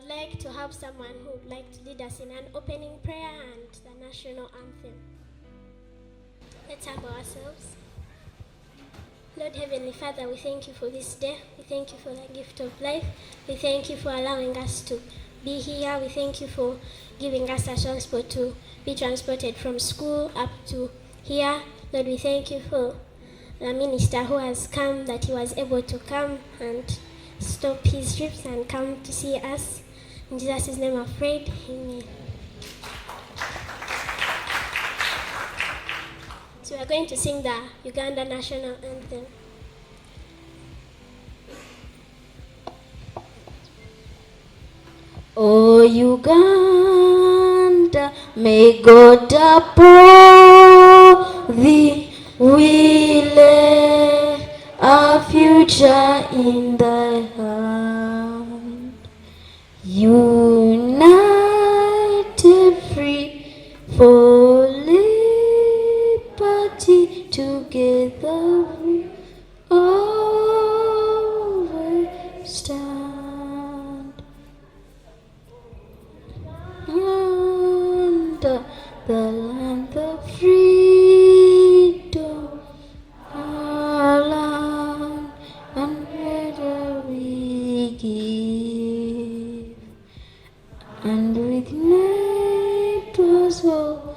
would like to have someone who would like to lead us in an opening prayer and the national anthem. Let's humble ourselves. Lord Heavenly Father, we thank you for this day. We thank you for the gift of life. We thank you for allowing us to be here. We thank you for giving us a transport to be transported from school up to here. Lord, we thank you for the minister who has come, that he was able to come and stop his trips and come to see us. In Jesus' name I pray. Amen. So we are going to sing the Uganda national anthem. O Uganda, may God uphold thee. We lay our future in thy hand. United, free, for liberty, together we always stand. Under the land of freedom, our land and whether we give, and with neighbors all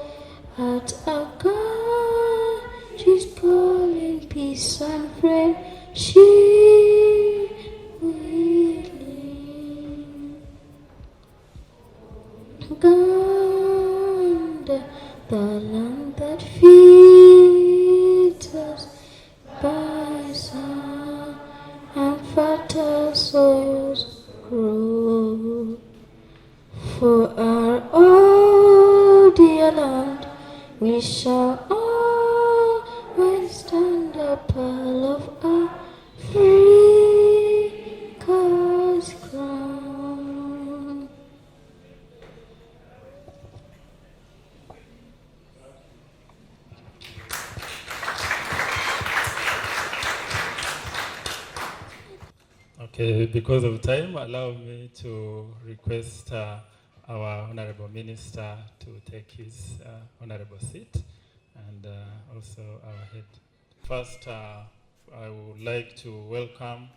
at our country's calling, peace and friendship we live. Uganda, the land that feeds us by sun and fertile soils grow. For our oh dear land, we shall always stand a pearl of Africa's crown. Okay, because of time, allow me to request our Honorable Minister to take his honorable seat, and also our head. First, I would like to welcome,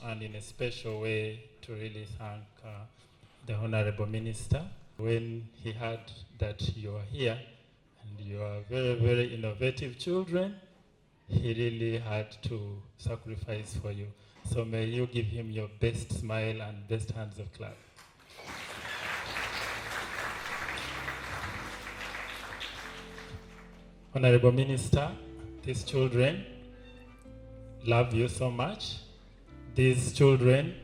and in a special way, to really thank the Honorable Minister. When he heard that you are here, and you are very, very innovative children, he really had to sacrifice for you. So may you give him your best smile and best hands of clap. Honorable Minister, these children love you so much. These children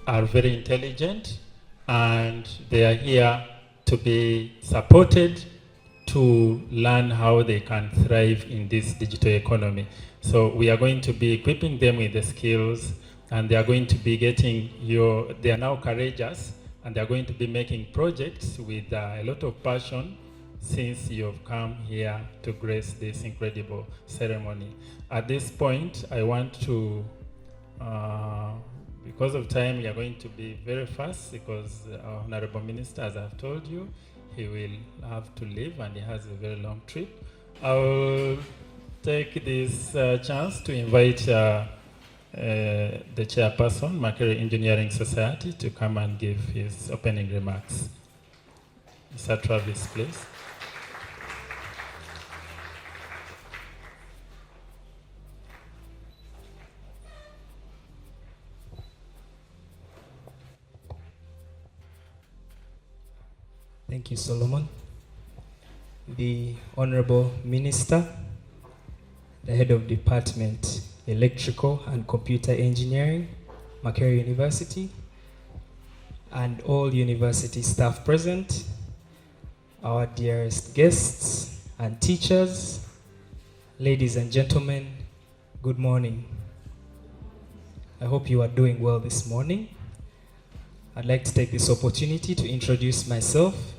are very intelligent and they are here to be supported to learn how they can thrive in this digital economy. So we are going to be equipping them with the skills, and they are going to be getting they are now courageous, and they are going to be making projects with a lot of passion since you've come here to grace this incredible ceremony. At this point, I want to, because of time, we are going to be very fast because our Honorable Minister, as I've told you, he will have to leave and he has a very long trip. I will take this chance to invite the chairperson, Makerere Engineering Society, to come and give his opening remarks. Mr. Travis, please. Thank you, Solomon. The Honorable Minister, the Head of Department, Electrical and Computer Engineering, Makerere University, and all university staff present, our dearest guests and teachers, ladies and gentlemen, good morning. I hope you are doing well this morning. I'd like to take this opportunity to introduce myself.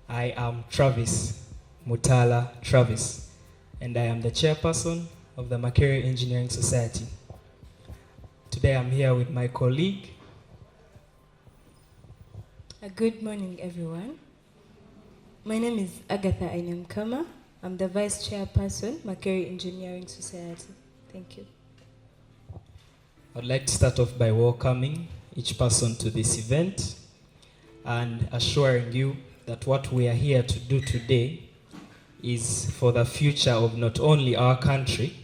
I am Travis Mutala Travis, and I am the chairperson of the Makerere Engineering Society. Today I'm here with my colleague, Good morning, everyone. My name is Agatha Ainemkama. I'm the Vice Chairperson, Makerere Engineering Society. Thank you. I'd like to start off by welcoming each person to this event and assuring you that what we are here to do today is for the future of not only our country,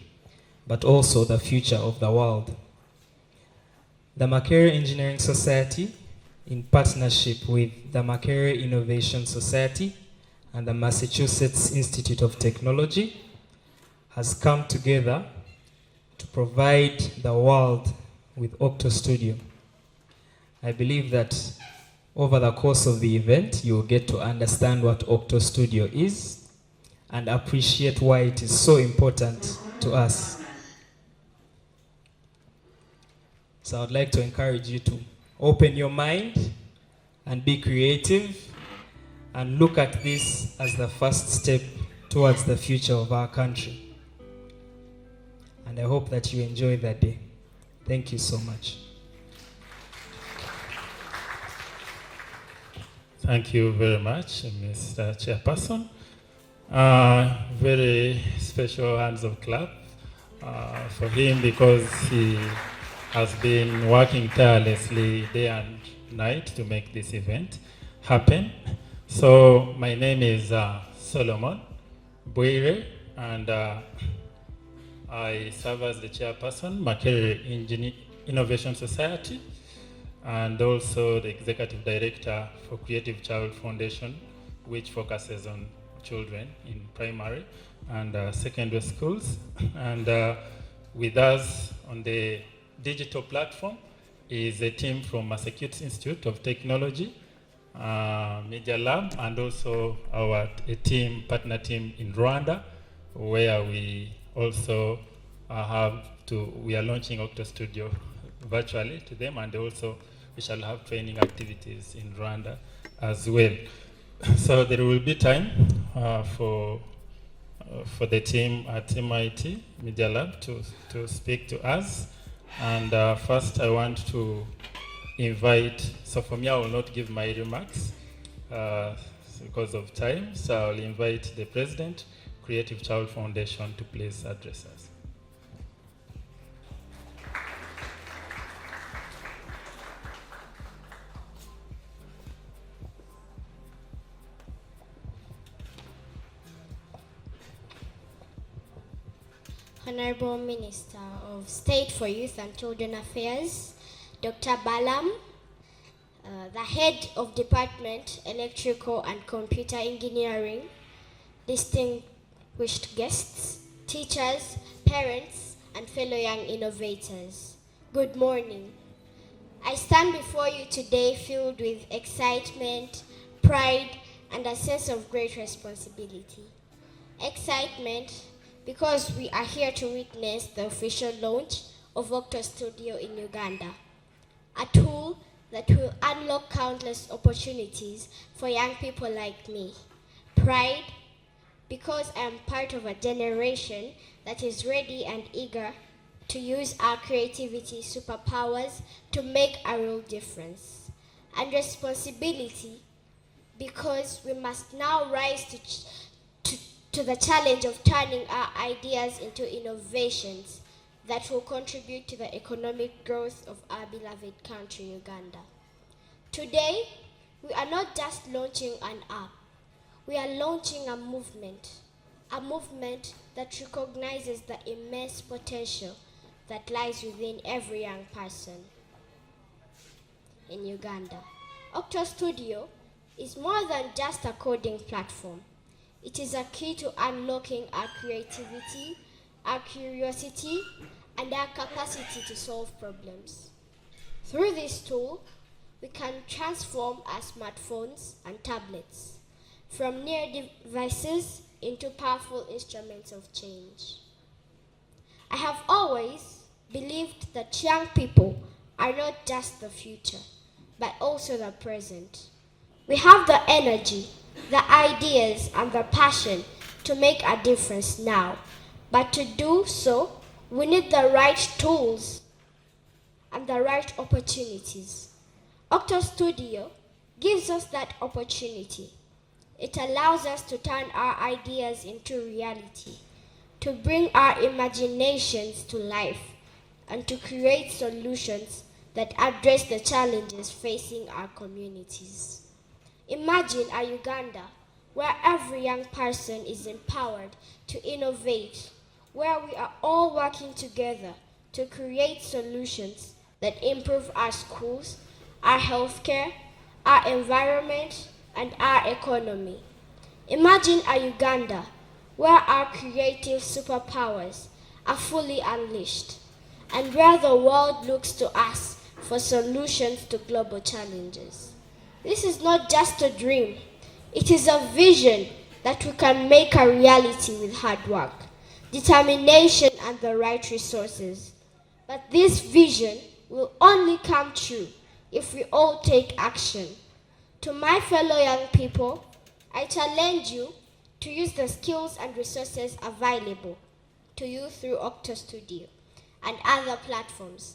but also the future of the world. The Makerere Engineering Society, in partnership with the Makerere Innovation Society and the Massachusetts Institute of Technology, has come together to provide the world with OctoStudio. I believe that over the course of the event, you will get to understand what OctoStudio is and appreciate why it is so important to us. So I'd like to encourage you to open your mind and be creative and look at this as the first step towards the future of our country. And I hope that you enjoy that day. Thank you so much. Thank you very much, Mr. Chairperson. Very special hands of clap for him because he has been working tirelessly day and night to make this event happen. So my name is Solomon Bwire, and I serve as the chairperson, Makerere Innovation Society, and also the executive director for Creative Child Foundation, which focuses on children in primary and secondary schools. And with us on the digital platform is a team from Massachusetts Institute of Technology, Media Lab, and also our partner team in Rwanda, where we also we are launching OctoStudio virtually to them, and also we shall have training activities in Rwanda as well. So there will be time for the team at MIT Media Lab to speak to us. And first I want to invite, so for me I will not give my remarks because of time, so I'll invite the President, Creative Child Foundation, to please address us. Honorable Minister of State for Youth and Children Affairs, Dr. Balaam, the Head of Department, Electrical and Computer Engineering, distinguished guests, teachers, parents, and fellow young innovators. Good morning. I stand before you today filled with excitement, pride, and a sense of great responsibility. Excitement because we are here to witness the official launch of OctoStudio in Uganda, a tool that will unlock countless opportunities for young people like me. Pride, because I am part of a generation that is ready and eager to use our creativity superpowers to make a real difference. And responsibility, because we must now rise to the challenge of turning our ideas into innovations that will contribute to the economic growth of our beloved country, Uganda. Today, we are not just launching an app. We are launching a movement that recognizes the immense potential that lies within every young person in Uganda. OctoStudio is more than just a coding platform. It is a key to unlocking our creativity, our curiosity, and our capacity to solve problems. Through this tool, we can transform our smartphones and tablets from mere devices into powerful instruments of change. I have always believed that young people are not just the future, but also the present. We have the energy, the ideas, and the passion to make a difference now. But to do so, we need the right tools and the right opportunities. OctoStudio gives us that opportunity. It allows us to turn our ideas into reality, to bring our imaginations to life, and to create solutions that address the challenges facing our communities. Imagine a Uganda where every young person is empowered to innovate, where we are all working together to create solutions that improve our schools, our healthcare, our environment, and our economy. Imagine a Uganda where our creative superpowers are fully unleashed and where the world looks to us for solutions to global challenges. This is not just a dream, it is a vision that we can make a reality with hard work, determination, and the right resources. But this vision will only come true if we all take action. To my fellow young people, I challenge you to use the skills and resources available to you through OctoStudio and other platforms.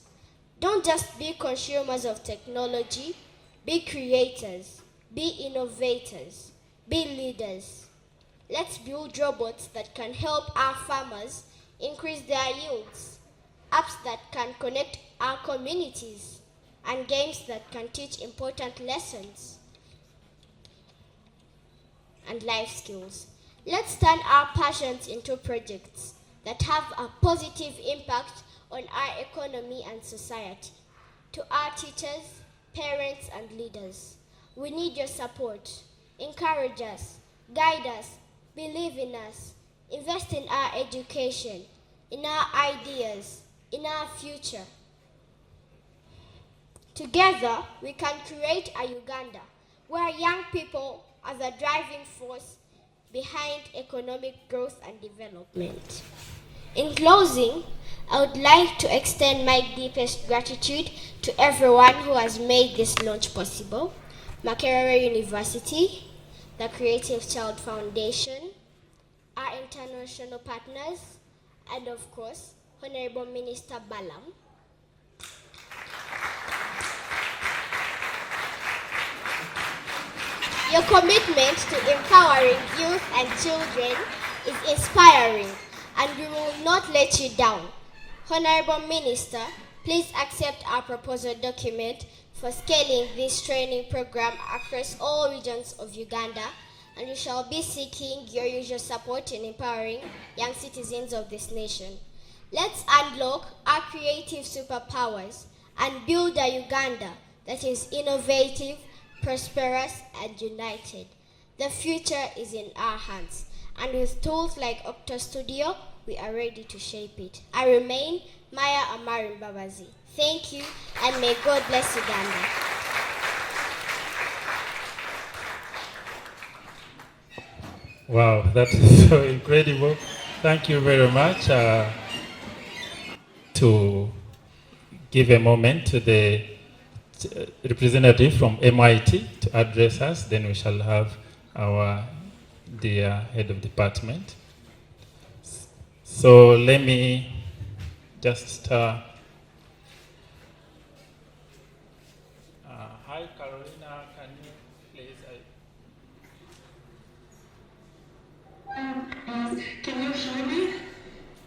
Don't just be consumers of technology, be creators, be innovators, be leaders. Let's build robots that can help our farmers increase their yields, apps that can connect our communities, and games that can teach important lessons and life skills. Let's turn our passions into projects that have a positive impact on our economy and society. To our teachers, parents, and leaders, we need your support. Encourage us, guide us, believe in us, invest in our education, in our ideas, in our future. Together, we can create a Uganda where young people are the driving force behind economic growth and development. In closing, I would like to extend my deepest gratitude to everyone who has made this launch possible. Makerere University, the Creative Child Foundation, our international partners, and of course, Honorable Minister Balaam. Your commitment to empowering youth and children is inspiring, and we will not let you down. Honorable Minister, please accept our proposal document for scaling this training program across all regions of Uganda, and we shall be seeking your usual support in empowering young citizens of this nation. Let's unlock our creative superpowers and build a Uganda that is innovative, prosperous, and united. The future is in our hands, and with tools like OctoStudio, we are ready to shape it. I remain Maya Amarin Babazi. Thank you, and may God bless Uganda. Wow, that is so incredible. Thank you very much. To give a moment to the representative from MIT to address us, then we shall have our dear head of department. So let me just hi Carolina, can you please can you hear me?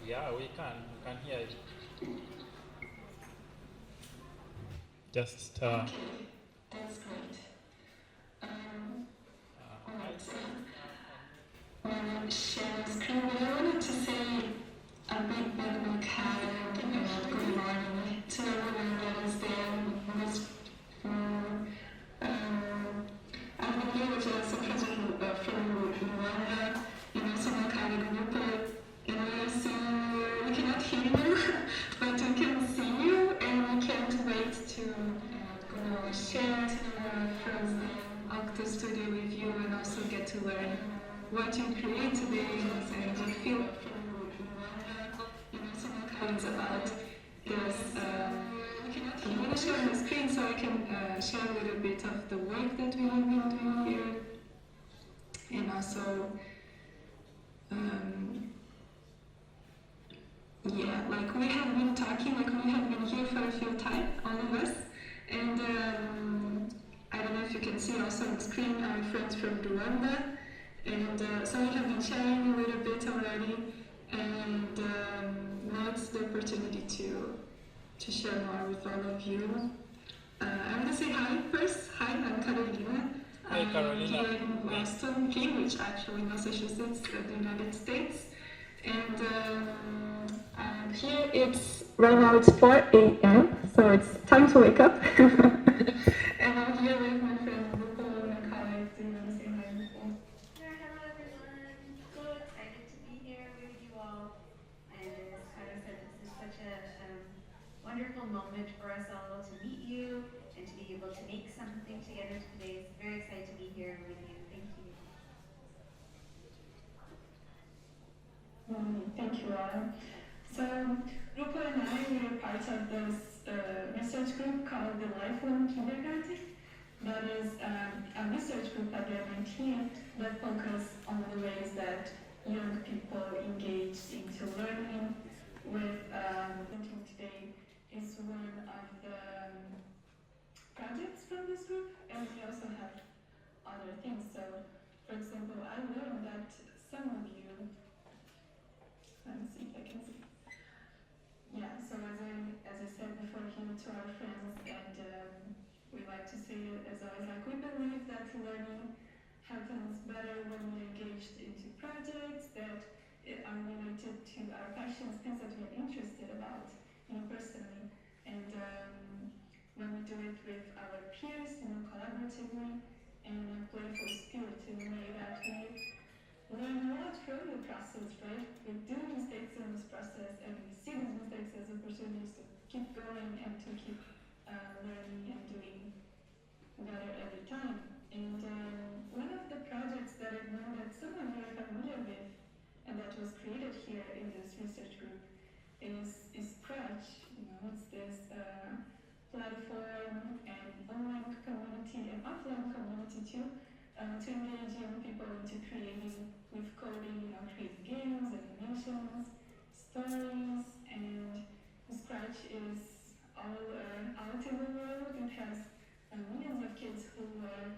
yeah, we can hear you. Just Okay, that's great. Share screen, but I wanted to say a big hi and good morning to everyone that is there in this room. I've been here with some friends from Rwanda, some Makerere group, I see we cannot hear you, but we can see you, and we can't wait to share from OctoStudio with you and also get to learn what you create today and what feel from some kinds about this. I'm going to share my screen so I can share a little bit of the work that we have been doing here, and also like we have been talking, like we have been here for a few time, all of us, and I don't know if you can see also on the screen, our friends from Rwanda. And so we have been sharing a little bit already, and now it's the opportunity to share more with all of you. I'm going to say hi first. Hi, I'm Carolina. Hi, Carolina. Here in Boston, Cambridge, actually, Massachusetts, the United States. And here it's, right now it's 4 a.m., so it's time to wake up. And I'm here with my friend Nicole and my colleagues. Do you want to say hi, Nicole? Hello everyone. So excited to be here with you all. And as Kara said, this is such a wonderful moment for us all to meet you and to be able to make something together today. So very excited to be here with you. Thank you. Thank you all. So Rupa and I were part of this research group called the Lifelong Kindergarten. That is a research group at the MIT that focuses on the ways that young people engage into learning. With presenting today is one of the projects from this group, and we also have other things. So, for example, I learned that some of you, let me see if I can see. Yeah, so as I said before here to our friends, and we like to say it as always, like we believe that learning happens better when we're engaged into projects that are related to our passions, things that we're interested about, personally. And when we do it with our peers, collaboratively, and in a playful spirit, in a way that we learn a lot from the process, right? We do mistakes in this process, and we see these mistakes as opportunities to keep going and to keep learning and doing better every time. And one of the projects that I know that some of you are familiar with, and that was created here in this research group, is Scratch. It's this platform and online community and offline community too, to engage young people into creating with coding, creating games, animations, stories, and Scratch is all out in the world. It has millions of kids who are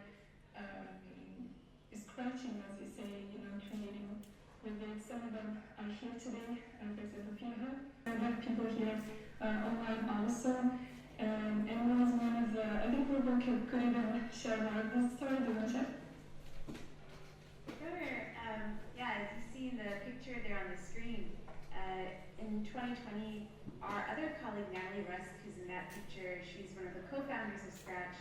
scratching, as we say, creating with it. Some of them are here today, for example, Pierre. I have people here online also. And it was one of the, I think Ruben could even share more of this story. Do you want to share? Sure. Yeah, as you see in the picture there on the screen, in 2020, our other colleague, Natalie Rusk, who's in that picture, she's one of the co-founders of Scratch,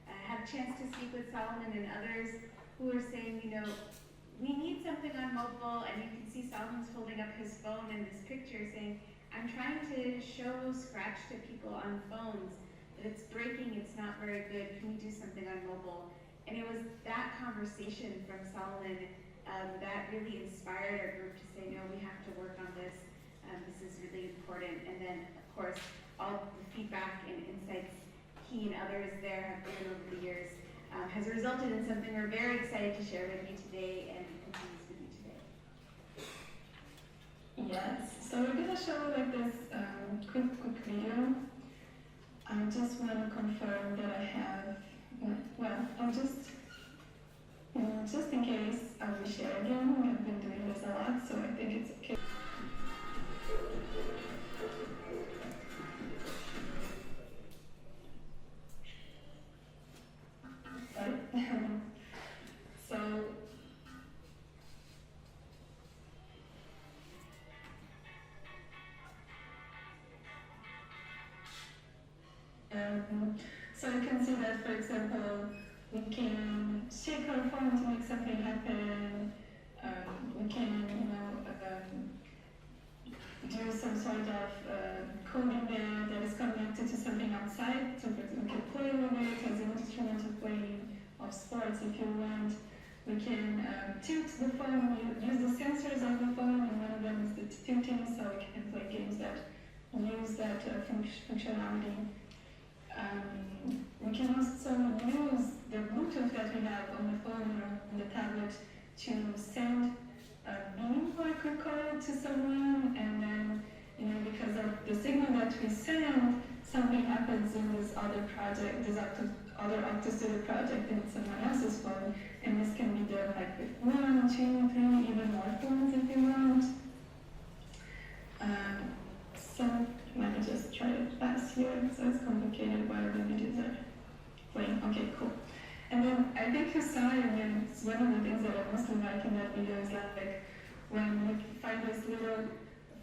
had a chance to speak with Solomon and others who are saying, we need something on mobile, and you can see Solomon's holding up his phone in this picture saying, I'm trying to show Scratch to people on phones, but it's breaking, it's not very good, can we do something on mobile? And it was that conversation from Solomon that really inspired our group to say, no, we have to work on this. This is really important. And then, of course, all the feedback and insights he and others there have given over the years has resulted in something we're very excited to share with you today and continues with you today. Yes, so we're going to show like this quick video. I just want to confirm that I have, I'm just in case I will share again. We have been doing this a lot, so I think it's okay. So, so you can see that, for example, we can shake our phone to make something happen. We can, do some sort of coding there that is connected to something outside. So, for example, we can play with it as an instrument of playing of sports if you want. We can tilt the phone, use the sensors of the phone, and one of them is the tilting, so we can play games that use that functionality. We can also use the Bluetooth that we have on the phone or on the tablet to send a beam or a quick call to someone, and then, because of the signal that we send, something happens in this other project, this other OctoStudio project in someone else's phone, and this can be done like with 1, 2, 3, even more phones if you want. So let me just try to pass here, so it's complicated while the videos are playing. Okay, cool. And then I think you saw, and it's one of the things that I mostly like in that video is like when you find this little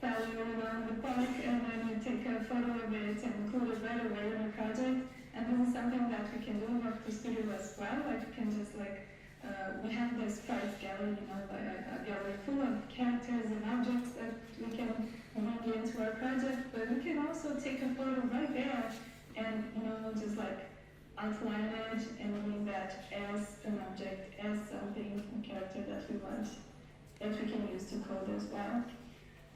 fellow around the park and then you take a photo of it and include it right away in your project. And this is something that we can do in OctoStudio as well. Like you can just like, we have this prize gallery, you know, a gallery full of characters and objects that we can bring into our project, but we can also take a photo right there and, you know, just like outline it and bring that as an object, as something, a character that we want, that we can use to code as well.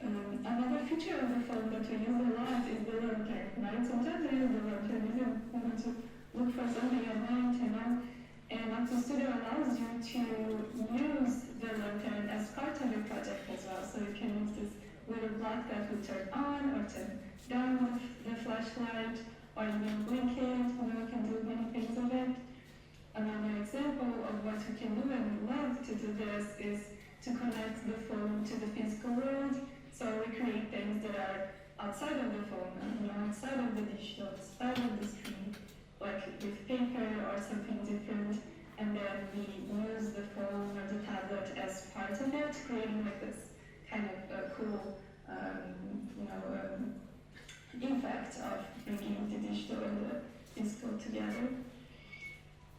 Another feature of the phone that we use a lot is the lantern, right? Sometimes we use the lantern even we want to look for something at night, you know, and OctoStudio allows you to use the lantern as part of your project as well. So you can use this little block that will turn on or turn down the flashlight, or even blink it, you know, you can do many things with it. Another example of what you can do, and we love to do this, is to connect the phone to the physical world. So we create things that are outside of the phone, you know, outside of the digital, outside of the screen, like with paper or something different, and then we use the phone or the tablet as part of it, creating like this kind of cool, effect of bringing the digital and the physical together.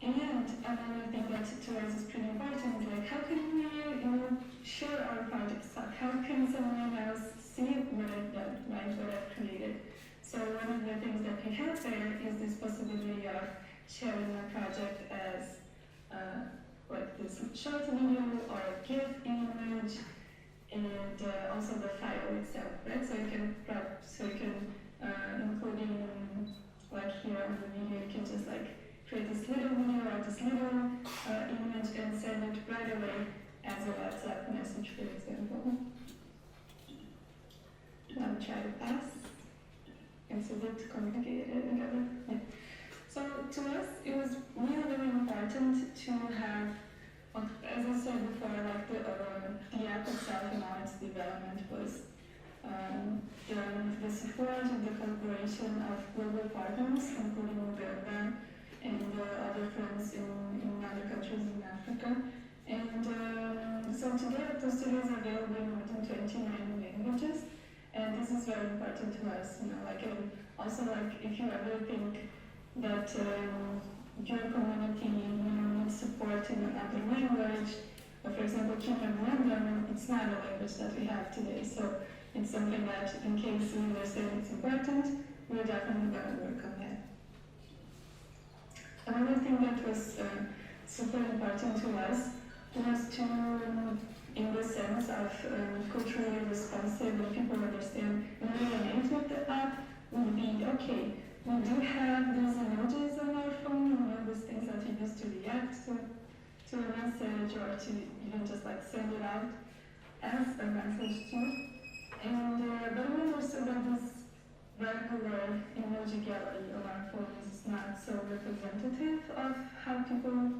And another thing that to us is pretty important is like, how can we, you know, share our projects? How can someone else see what I've done, right? What I've created. So one of the things that we have there is this possibility of sharing a project as like this short video or a GIF image, and also the file itself, right? So you can including like here on the video, you can just like create this little video or this little image and send it right away as a WhatsApp message, for example. Now try to pass. It's a bit complicated together. Yeah. So to us, it was really, really important to have, as I said before, like the app itself and all its development was the support and the collaboration of global partners, including Uganda and other friends in other countries in Africa. And so today, OctoStudio is available in more than 29 languages, and this is very important to us. You know, like also like if you ever think that your community needs support in another language, for example, Rwanda, it's not a language that we have today, so it's something that, in case we understand it's important, we're definitely going to work on that. Another thing that was super important to us was to, in the sense of culturally responsive, when people understand when we engage with the app, would be, okay, we do have these emojis on our phone, you know, these things that we use to react to a message or to even just like send it out as a message too. And but we understood that this regular emoji gallery on our phones is not so representative of how people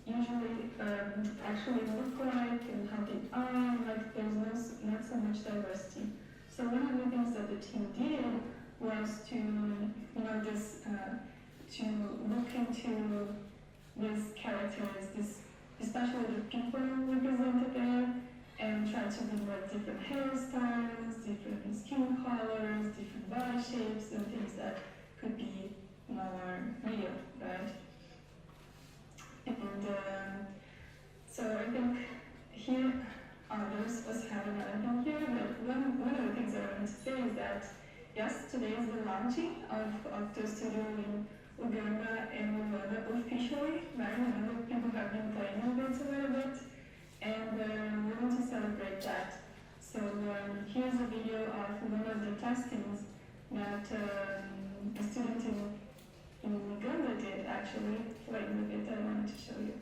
usually actually look like and how they are. Like there's not so much diversity. So one of the things that the team did was to, you know, to look into these characters, especially the people represented there, and try to do like different hairstyles, different skin colors, different body shapes, and things that could be more real, right? And so I think here, there's us have another thing here, but one of the things I want to say is that yes, today is the launching of OctoStudio in Uganda and Rwanda officially, right? A lot of people have been playing with it a little bit, and we want to celebrate that. So here's a video of one of the testings that a student in Uganda did actually, playing with it. I wanted to show you.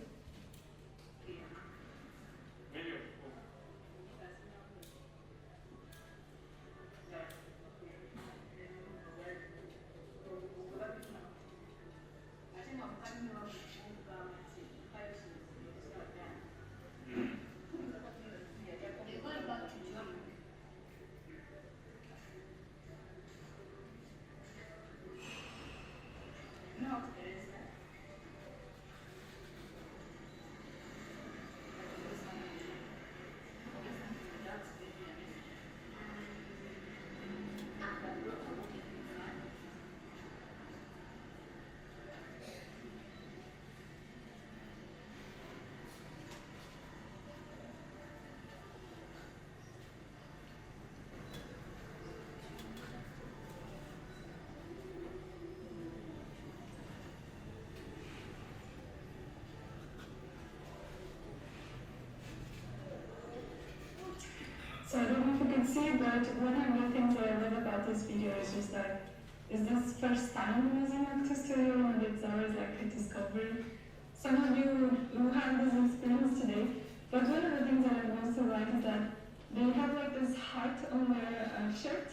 could see, but one of the things that I love about this video is just that is this first time using OctoStudio, and it's always like a discovery. Some of you who have this experience today, but one of the things that I also like is that they have like this heart on their shirt,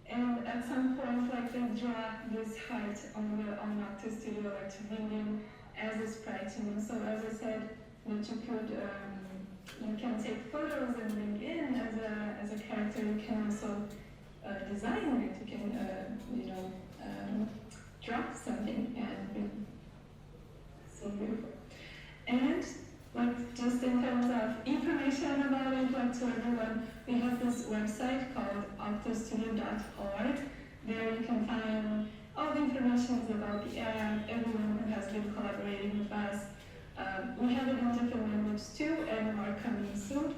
and at some point like they draw this heart on OctoStudio like to bring in as a sprite, So as I said, that you could you can take photos and bring in as a character. You can also design it. You can draw something and bring so beautiful. And like just in terms of information about it, like to everyone, we have this website called OctoStudio.org. There you can find all the information about the app, everyone who has been collaborating with us. We have it in different languages too, and more coming soon.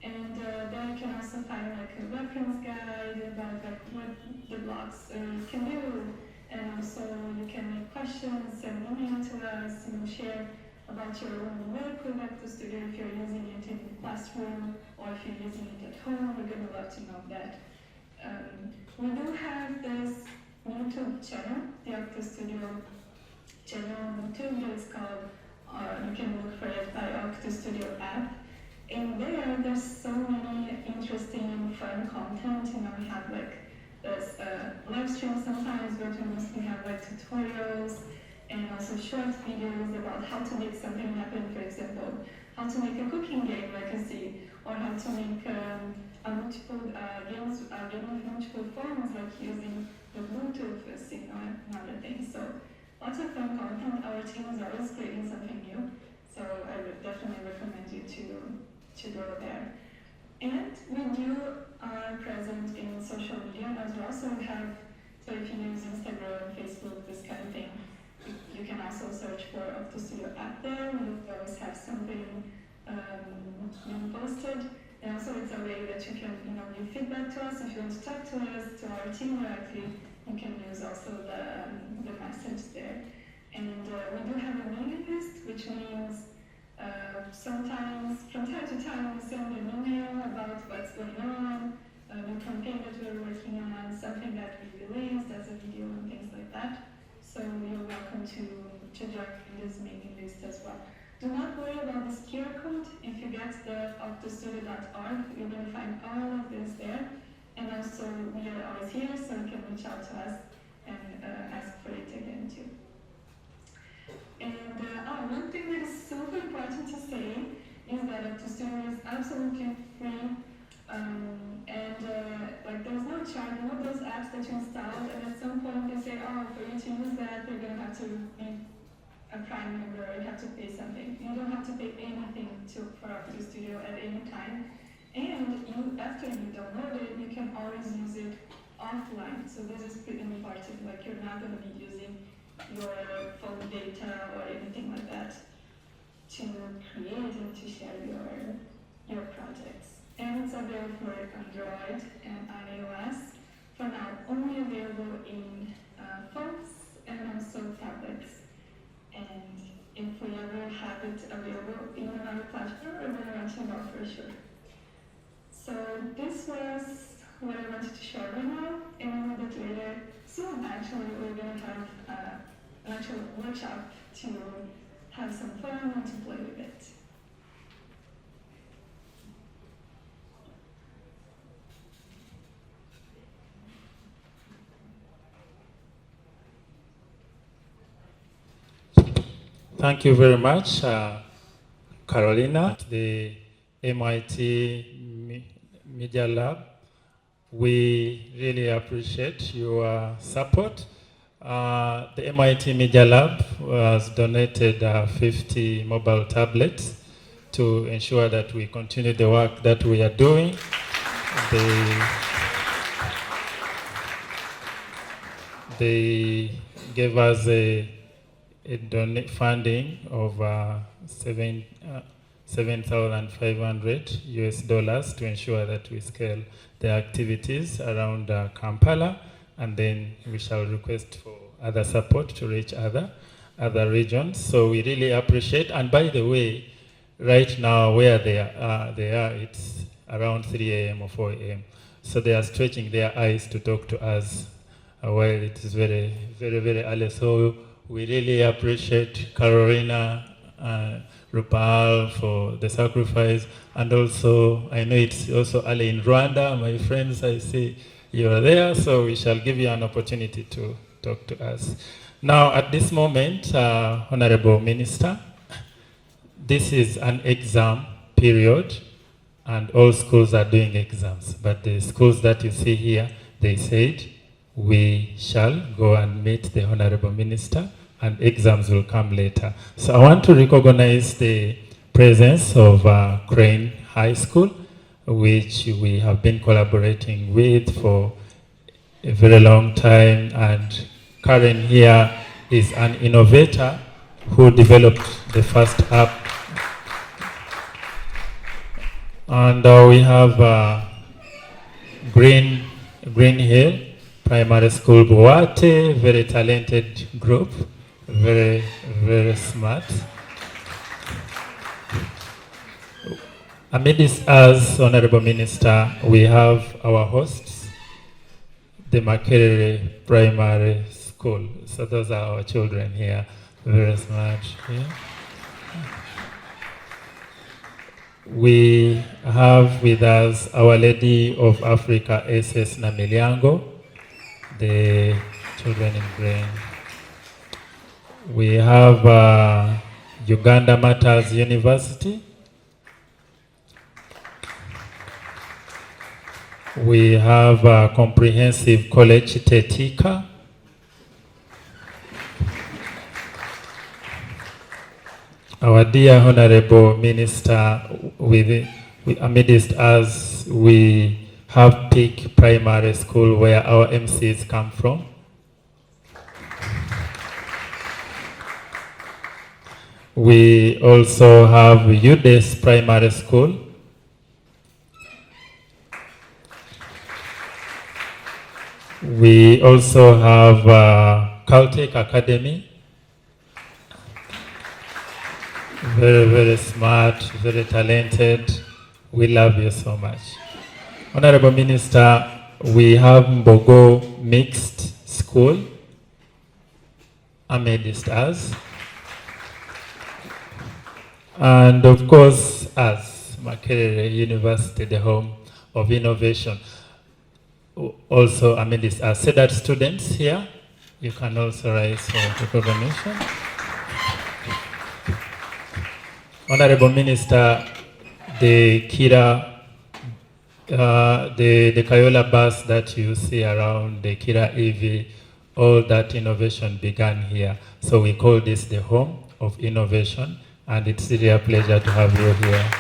And there you can also find like a reference guide about like what the blogs can do. And also you can make questions, send email to us, share about your own work with OctoStudio if you're using it in the classroom or if you're using it at home. We're going to love to know that. We do have this YouTube channel, the OctoStudio channel on YouTube that is called, you can look for it by OctoStudio app. And there's so many interesting and fun content. We have like this live stream sometimes, but we mostly have like tutorials and also short videos about how to make something happen. For example, how to make a cooking game like you see, or how to make multiple games with multiple phones, like using the Bluetooth signal and other things. So lots of fun content. Our team is always creating something new. So I would definitely recommend you to go there. And we are present in social media as well. So if you use Instagram, Facebook, this kind of thing, you can also search for OctoStudio app there. We always have something being posted. And also it's a way that you can give feedback to us. If you want to talk to us, to our team directly, you can use also the message there. And we do have a mailing list, which means sometimes, from time to time, we send an email about what's going on, the campaign that we're working on, something that we released as a video and things like that. So you're welcome to join this mailing list as well. Do not worry about this QR code. If you get the OctoStudio.org, you're going to find all of this there. And also, we are always here, so you can reach out to us and ask for it again too. And one thing that is super important to say is that OctoStudio is absolutely free. Like there's no charge. You know those apps that you installed, and at some point they say, oh, for you to use that, you're going to have to be a Prime member, or you have to pay something. You don't have to pay anything for OctoStudio at any time. And after you download it, you can always use it offline. So this is pretty important. Like you're not going to be using your phone data or anything like that to create and to share your projects. And it's available for Android and iOS. For now, only available in phones and also tablets. And if we ever have it available in another platform, we're going to let you know for sure. So this was what I wanted to share right now, and a little bit later, soon actually, we're going to have an actual workshop to have some fun and to play with it. Thank you very much, Carolina. The MIT Media Lab, we really appreciate your support. The MIT Media Lab has donated 50 mobile tablets to ensure that we continue the work that we are doing. They gave us a funding of $7,500 to ensure that we scale the activities around Kampala, and then we shall request for other support to reach other regions. So we really appreciate. And by the way, right now where they are, it's around 3 a.m. or 4 a.m. So they are stretching their eyes to talk to us while it is very, very, very early. So we really appreciate Carolina Rupal for the sacrifice. And also, I know it's also early in Rwanda. My friends, I see you are there, so we shall give you an opportunity to talk to us. Now, at this moment, Honorable Minister, this is an exam period, and all schools are doing exams. But the schools that you see here, they said, we shall go and meet the Honorable Minister, and exams will come later. So I want to recognize the presence of Crane High School, which we have been collaborating with for a very long time. And Karen here is an innovator who developed the first app. And we have Green Hill Primary School Buwate, very talented group, very, very smart. Amidst us, Honorable Minister, we have our hosts, the Makerere Primary School. So those are our children here, very smart. Yeah. We have with us Our Lady of Africa, SS Namilyango, the children in green. We have Uganda Matters University. We have Comprehensive College Tetika. Our dear Honorable Minister, amidst us, we have Peak Primary School where our MCs come from. We also have UDES Primary School. We also have Caltech Academy. Very, very smart, very talented. We love you so much. Honorable Minister, we have Mbogo Mixed School amidst us. And of course, us, Makerere University, the home of innovation. Also amidst us. Say that students here, you can also rise for recognition. Honorable Minister, the Kira, the Kayola bus that you see around, the Kira EV, all that innovation began here. So we call this the home of innovation, and it's really a pleasure to have you here.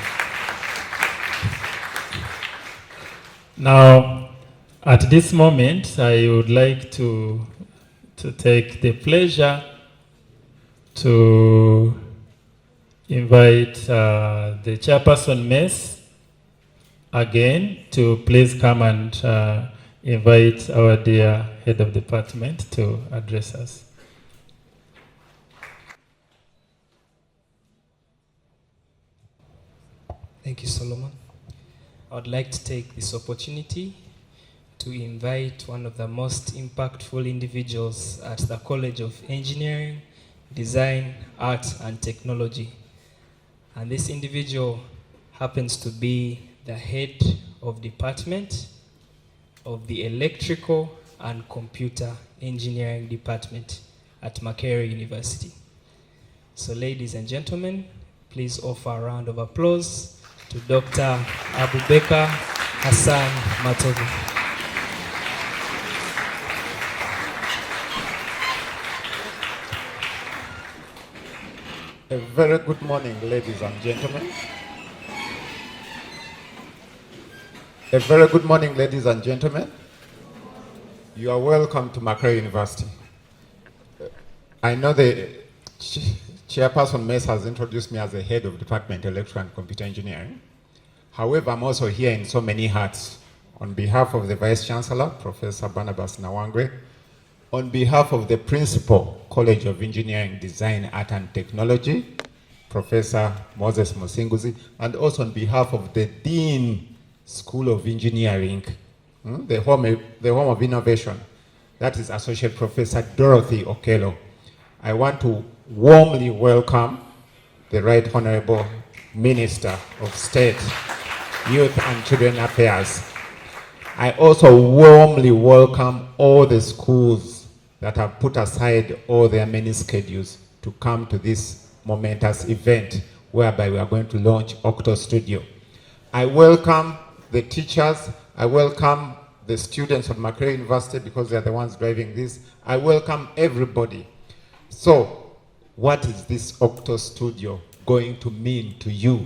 Now, at this moment, I would like to take the pleasure to invite the chairperson, Miss, again to please come and invite our dear head of department to address us. Thank you, Solomon. I would like to take this opportunity to invite one of the most impactful individuals at the College of Engineering, Design, Art, and Technology. And this individual happens to be the head of department of the Electrical and Computer Engineering Department at Makerere University. So ladies and gentlemen, please offer a round of applause to Dr. Abubakar Hassan Matovu. A very good morning, ladies and gentlemen. A very good morning, ladies and gentlemen. You are welcome to Makerere University. I know the Chairperson Mess has introduced me as the head of Department Electrical and Computer Engineering. However, I'm also here in so many hats. On behalf of the Vice Chancellor, Professor Barnabas Nawangwe, on behalf of the Principal, College of Engineering, Design, Art and Technology, Professor Moses Musinguzi, and also on behalf of the Dean School of Engineering, the home of innovation. That is Associate Professor Dorothy Okello. I want to warmly welcome the Right Honorable Minister of State, Youth and Children Affairs. I also warmly welcome all the schools that have put aside all their many schedules to come to this momentous event whereby we are going to launch OctoStudio. I welcome the teachers, I welcome the students of Makerere University because they are the ones driving this. I welcome everybody. So, what is this OctoStudio going to mean to you?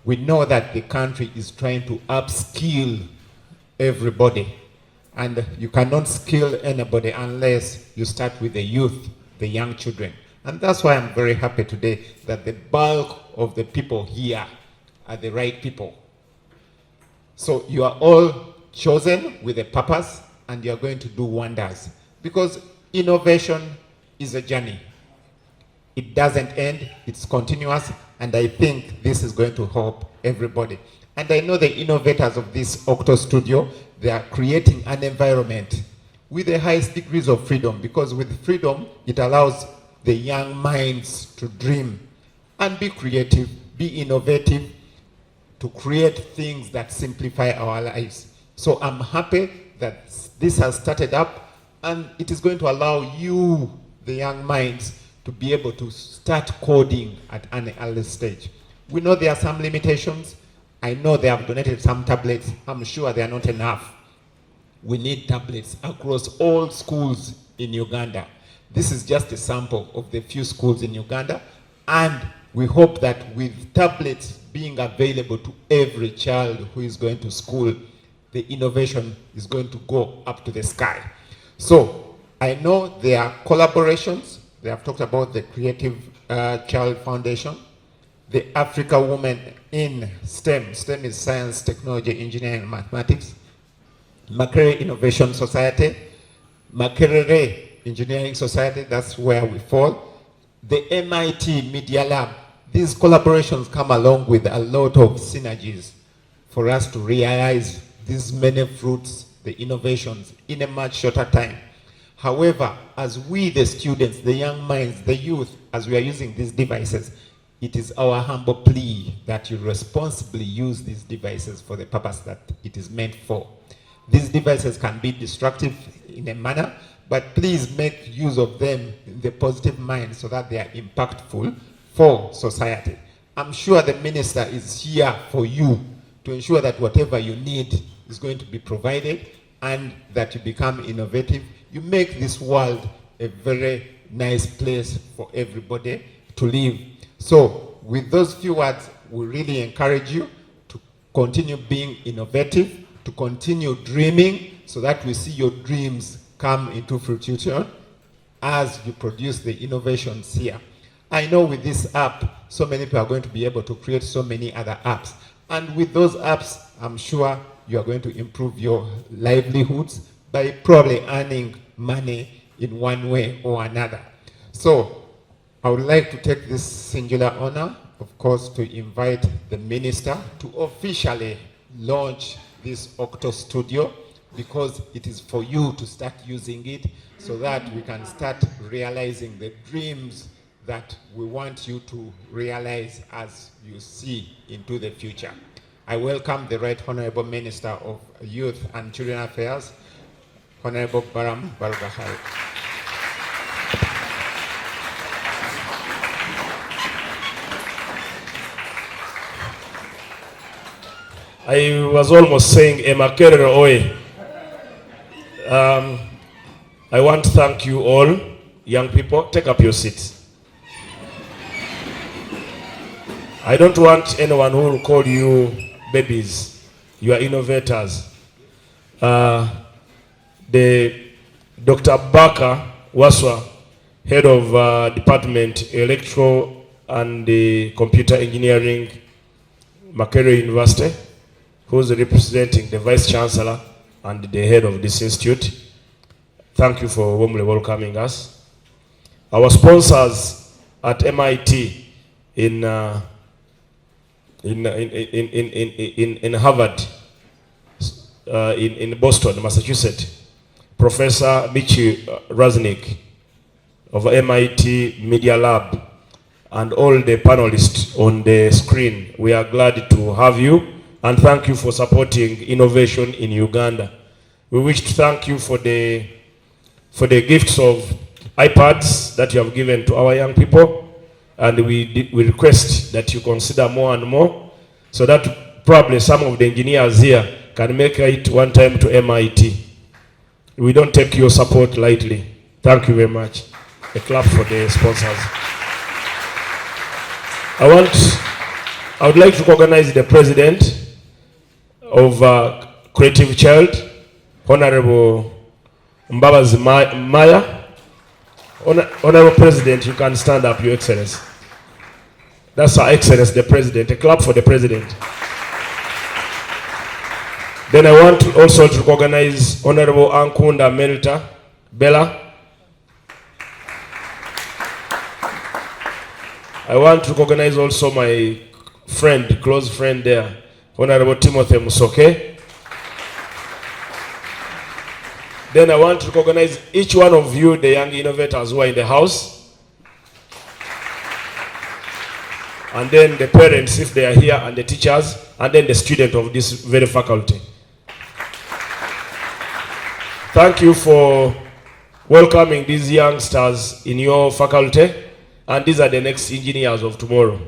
We know that the country is trying to upskill everybody, and you cannot skill anybody unless you start with the youth, the young children. And that's why I'm very happy today that the bulk of the people here are the right people. So you are all chosen with a purpose, and you are going to do wonders. Because innovation is a journey. It doesn't end, it's continuous, and I think this is going to help everybody. And I know the innovators of this OctoStudio, they are creating an environment with the highest degrees of freedom, because with freedom, it allows the young minds to dream and be creative, be innovative, to create things that simplify our lives. So I'm happy that this has started up, and it is going to allow you, the young minds, to be able to start coding at an early stage. We know there are some limitations. I know they have donated some tablets. I'm sure they are not enough. We need tablets across all schools in Uganda. This is just a sample of the few schools in Uganda, and we hope that with tablets being available to every child who is going to school, the innovation is going to go up to the sky. So I know there are collaborations. They have talked about the Creative Child Foundation, the Africa Women in STEM. STEM is science, technology, engineering, and mathematics. Makerere Innovation Society, Makerere Engineering Society, that's where we fall. The MIT Media Lab. These collaborations come along with a lot of synergies for us to realize these many fruits, the innovations, in a much shorter time. However, as we, the students, the young minds, the youth, as we are using these devices, it is our humble plea that you responsibly use these devices for the purpose that it is meant for. These devices can be destructive in a manner, but please make use of them in the positive mind so that they are impactful for society. I'm sure the minister is here for you to ensure that whatever you need is going to be provided, and that you become innovative. You make this world a very nice place for everybody to live. So with those few words, we really encourage you to continue being innovative, to continue dreaming, so that we see your dreams come into fruition as you produce the innovations here. I know with this app, so many people are going to be able to create so many other apps. And with those apps, I'm sure you are going to improve your livelihoods by probably earning money in one way or another. So I would like to take this singular honor, of course, to invite the minister to officially launch this OctoStudio, because it is for you to start using it so that we can start realizing the dreams that we want you to realize as you see into the future. I welcome the Right Honorable Minister of Youth and Children Affairs, Honorable Balaam Barugahara. I was almost saying, Makerere Oye. I want to thank you all, young people. Take up your seats. I don't want anyone who will call you babies. You are innovators. The Dr. Baka Waswa, head of Department Electrical and Computer Engineering, Makerere University, who is representing the Vice Chancellor and the head of this institute. Thank you for warmly welcoming us. Our sponsors at MIT in in Harvard, in Boston, Massachusetts, Professor Michi Raznik of MIT Media Lab, and all the panelists on the screen. We are glad to have you and thank you for supporting innovation in Uganda. We wish to thank you for the gifts of iPads that you have given to our young people, and we request that you consider more and more so that probably some of the engineers here can make it one time to MIT. We don't take your support lightly. Thank you very much. A clap for the sponsors. I would like to recognize the president of Creative Child, Honorable Mbabazi Maya. Honorable President, you can stand up, Your Excellency. That's Our Excellency, the President. A clap for the President. Then I want to also to recognize Honorable Ankunda Melita Bella. I want to recognize also my friend, close friend there, Honorable Timothy Musoke. Then I want to recognize each one of you, the young innovators who are in the house. And then the parents, if they are here, and the teachers, and then the student of this very faculty. Thank you for welcoming these youngsters in your faculty. And these are the next engineers of tomorrow.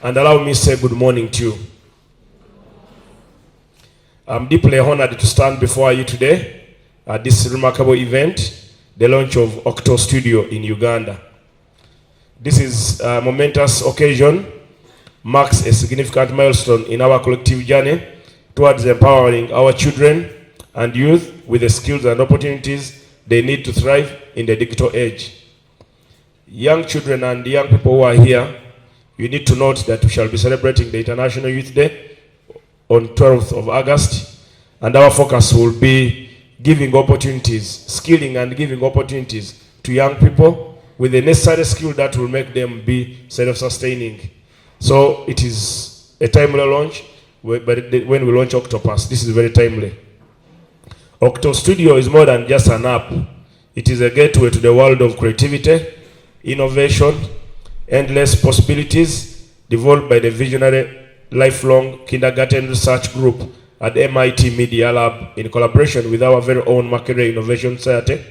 And allow me to say good morning to you. I'm deeply honored to stand before you today at this remarkable event, the launch of OctoStudio in Uganda. This is a momentous occasion, marks a significant milestone in our collective journey towards empowering our children and youth with the skills and opportunities they need to thrive in the digital age. Young children and young people who are here, you need to note that we shall be celebrating the International Youth Day on 12th of August, and our focus will be giving opportunities, skilling and giving opportunities to young people with the necessary skill that will make them be self-sustaining. So it is a timely launch, but when we launch Octopus, this is very timely. OctoStudio is more than just an app. It is a gateway to the world of creativity, innovation, endless possibilities developed by the visionary lifelong kindergarten research group at the MIT Media Lab in collaboration with our very own Makerere Innovation Society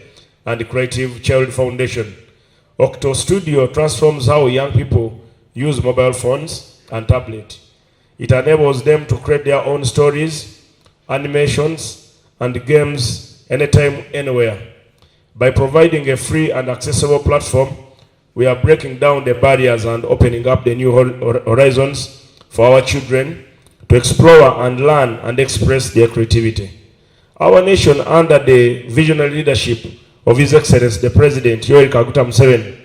and the Creative Child Foundation. OctoStudio transforms how young people use mobile phones and tablets. It enables them to create their own stories, animations, and games anytime, anywhere. By providing a free and accessible platform, we are breaking down the barriers and opening up the new horizons for our children to explore and learn and express their creativity. Our nation, under the visionary leadership of His Excellency the President Yoweri Kaguta Museveni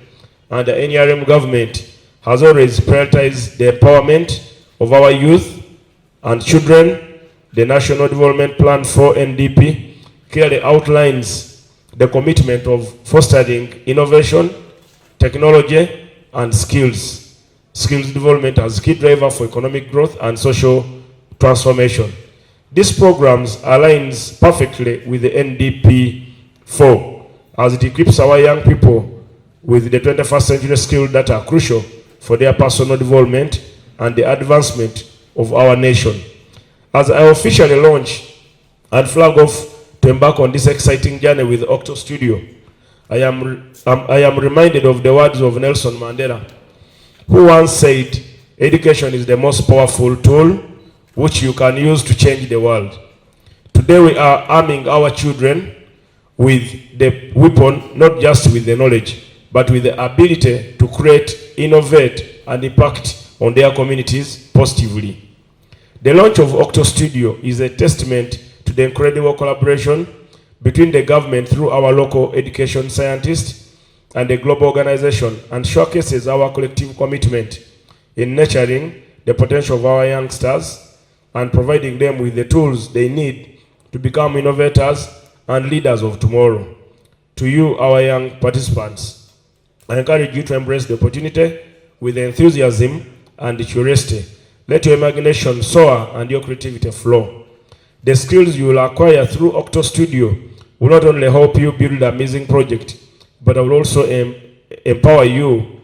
and the NRM government, has always prioritized the empowerment of our youth and children. The National Development Plan for NDP clearly outlines the commitment of fostering innovation, technology, and skills development as key driver for economic growth and social transformation. This program aligns perfectly with the NDP 4 as it equips our young people with the 21st century skills that are crucial for their personal development and the advancement of our nation. As I officially launch and flag off to embark on this exciting journey with OctoStudio, I am reminded of the words of Nelson Mandela, who once said, "Education is the most powerful tool which you can use to change the world." Today we are arming our children with the weapon, not just with the knowledge, but with the ability to create, innovate, and impact on their communities positively. The launch of OctoStudio is a testament to the incredible collaboration between the government through our local education scientists and the global organization, and showcases our collective commitment in nurturing the potential of our youngsters and providing them with the tools they need to become innovators and leaders of tomorrow. To you, our young participants, I encourage you to embrace the opportunity with enthusiasm and curiosity. Let your imagination soar and your creativity flow. The skills you will acquire through OctoStudio will not only help you build an amazing project, but will also empower you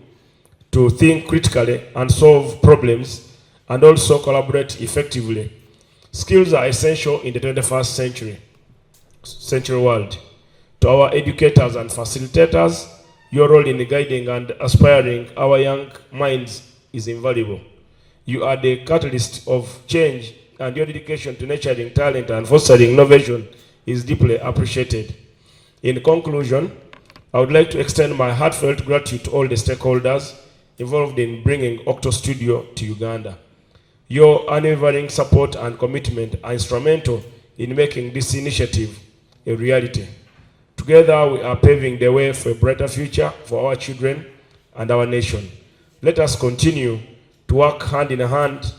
to think critically and solve problems and also collaborate effectively. Skills are essential in the 21st century world. To our educators and facilitators, your role in guiding and aspiring our young minds is invaluable. You are the catalyst of change, and your dedication to nurturing talent and fostering innovation is deeply appreciated. In conclusion, I would like to extend my heartfelt gratitude to all the stakeholders involved in bringing OctoStudio to Uganda. Your unwavering support and commitment are instrumental in making this initiative a reality. Together, we are paving the way for a brighter future for our children and our nation. Let us continue to work hand in hand,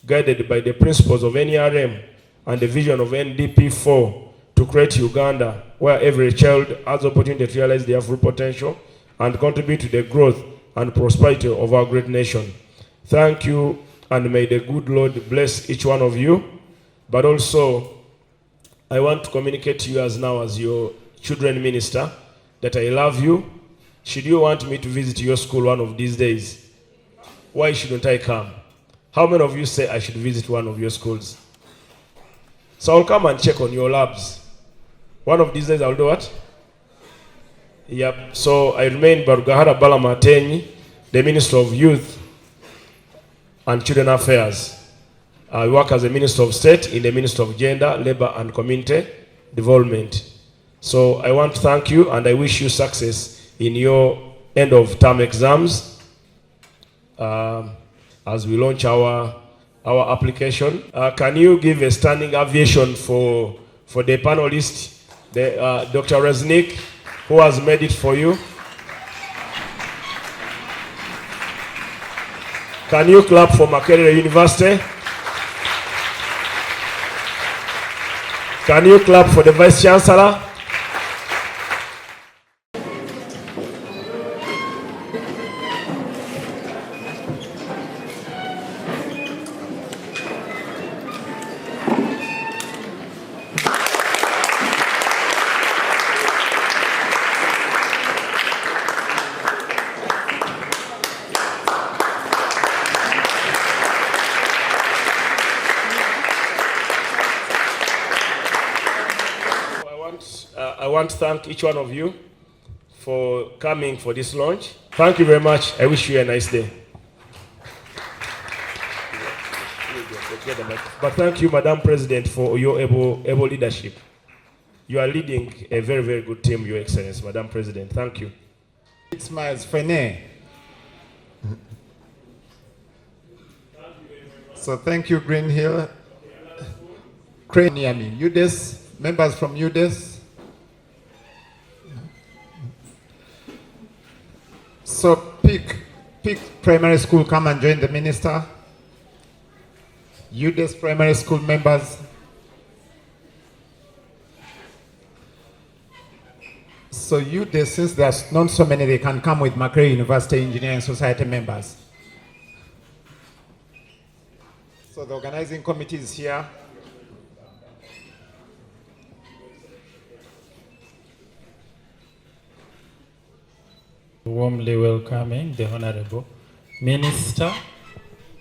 guided by the principles of NRM and the vision of NDP4 to create Uganda where every child has the opportunity to realize their full potential and contribute to the growth and prosperity of our great nation. Thank you, and may the good Lord bless each one of you. But also, I want to communicate to you as your children minister that I love you. Should you want me to visit your school one of these days, why shouldn't I come? How many of you say I should visit one of your schools? So I'll come and check on your labs. One of these days I'll do what? Yep. So I remain Barugahara Balaam Ateenyi, the Minister of Youth and Children Affairs. I work as a Minister of State in the Ministry of Gender, Labor and Community Development. So I want to thank you, and I wish you success in your end of term exams as we launch our application. Can you give a standing ovation for the panelist, Dr. Reznik, who has made it for you? Can you clap for Makerere University? Can you clap for the Vice Chancellor? I want to thank each one of you for coming for this launch. Thank you very much. I wish you a nice day. But thank you, Madam President, for your able leadership. You are leading a very, very good team, Your Excellency, Madam President. Thank you. It's my Fene. So thank you, Green Hill. Craniami, UDES, members from UDES. So Peak Primary School, come and join the minister. UDES Primary School members. So UDES, since there's not so many, they can come with Makerere University Engineering Society members. So the organizing committee is here. Warmly welcoming the Honorable Minister,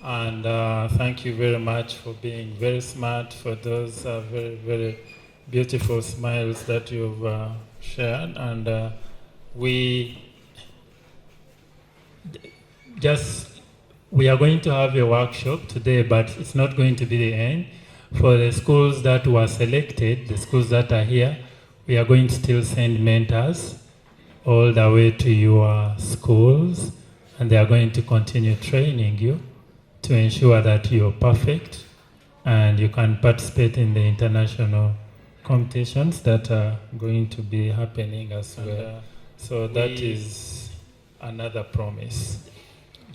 and thank you very much for being very smart, for those very, very beautiful smiles that you've shared. And we are going to have a workshop today, but it's not going to be the end. For the schools that were selected, the schools that are here, we are going to still send mentors all the way to your schools, and they are going to continue training you to ensure that you're perfect and you can participate in the international competitions that are going to be happening as well. So that is another promise.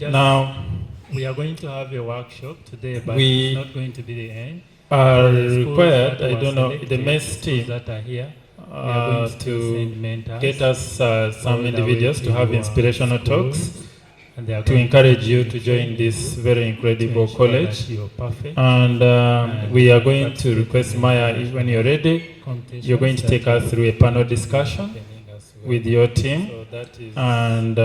Now, we are going to have a workshop today, but it's not going to be the end. Are required, I don't know, the mess team that are here, to get us some individuals to have inspirational talks, to encourage you to join this very incredible college. And we are going to request Maya, when you're ready, you're going to take us through a panel discussion with your team, and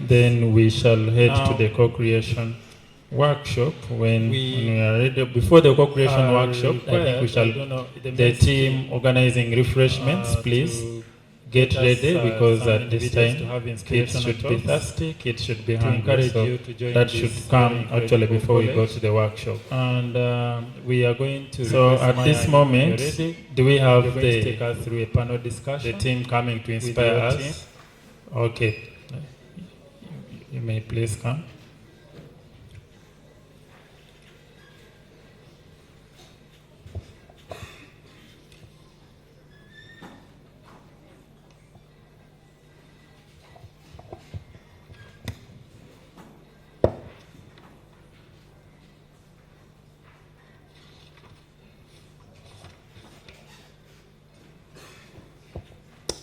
then we shall head to the co-creation workshop when we are ready. Before the co-creation workshop, I think we shall, the team organizing refreshments, please get ready, because at this time kids should be thirsty, kids should be hungry, so that should come actually before we go to the workshop. And we are going to, so at this moment, do we have the team coming to inspire us? Okay, you may please come.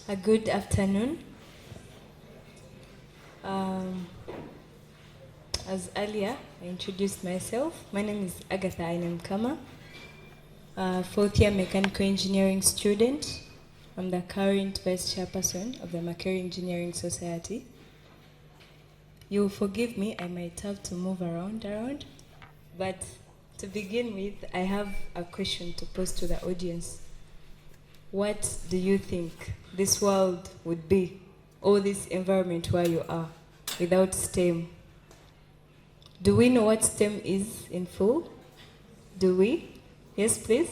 A good afternoon. As earlier, I introduced myself. My name is Agatha Ainemkama, fourth year mechanical engineering student. I'm the current vice chairperson of the Makerere Engineering Society. You'll forgive me, I might have to move around, but to begin with, I have a question to pose to the audience. What do you think this world would be, or this environment where you are, without STEM? Do we know what STEM is in full? Do we? Yes, please.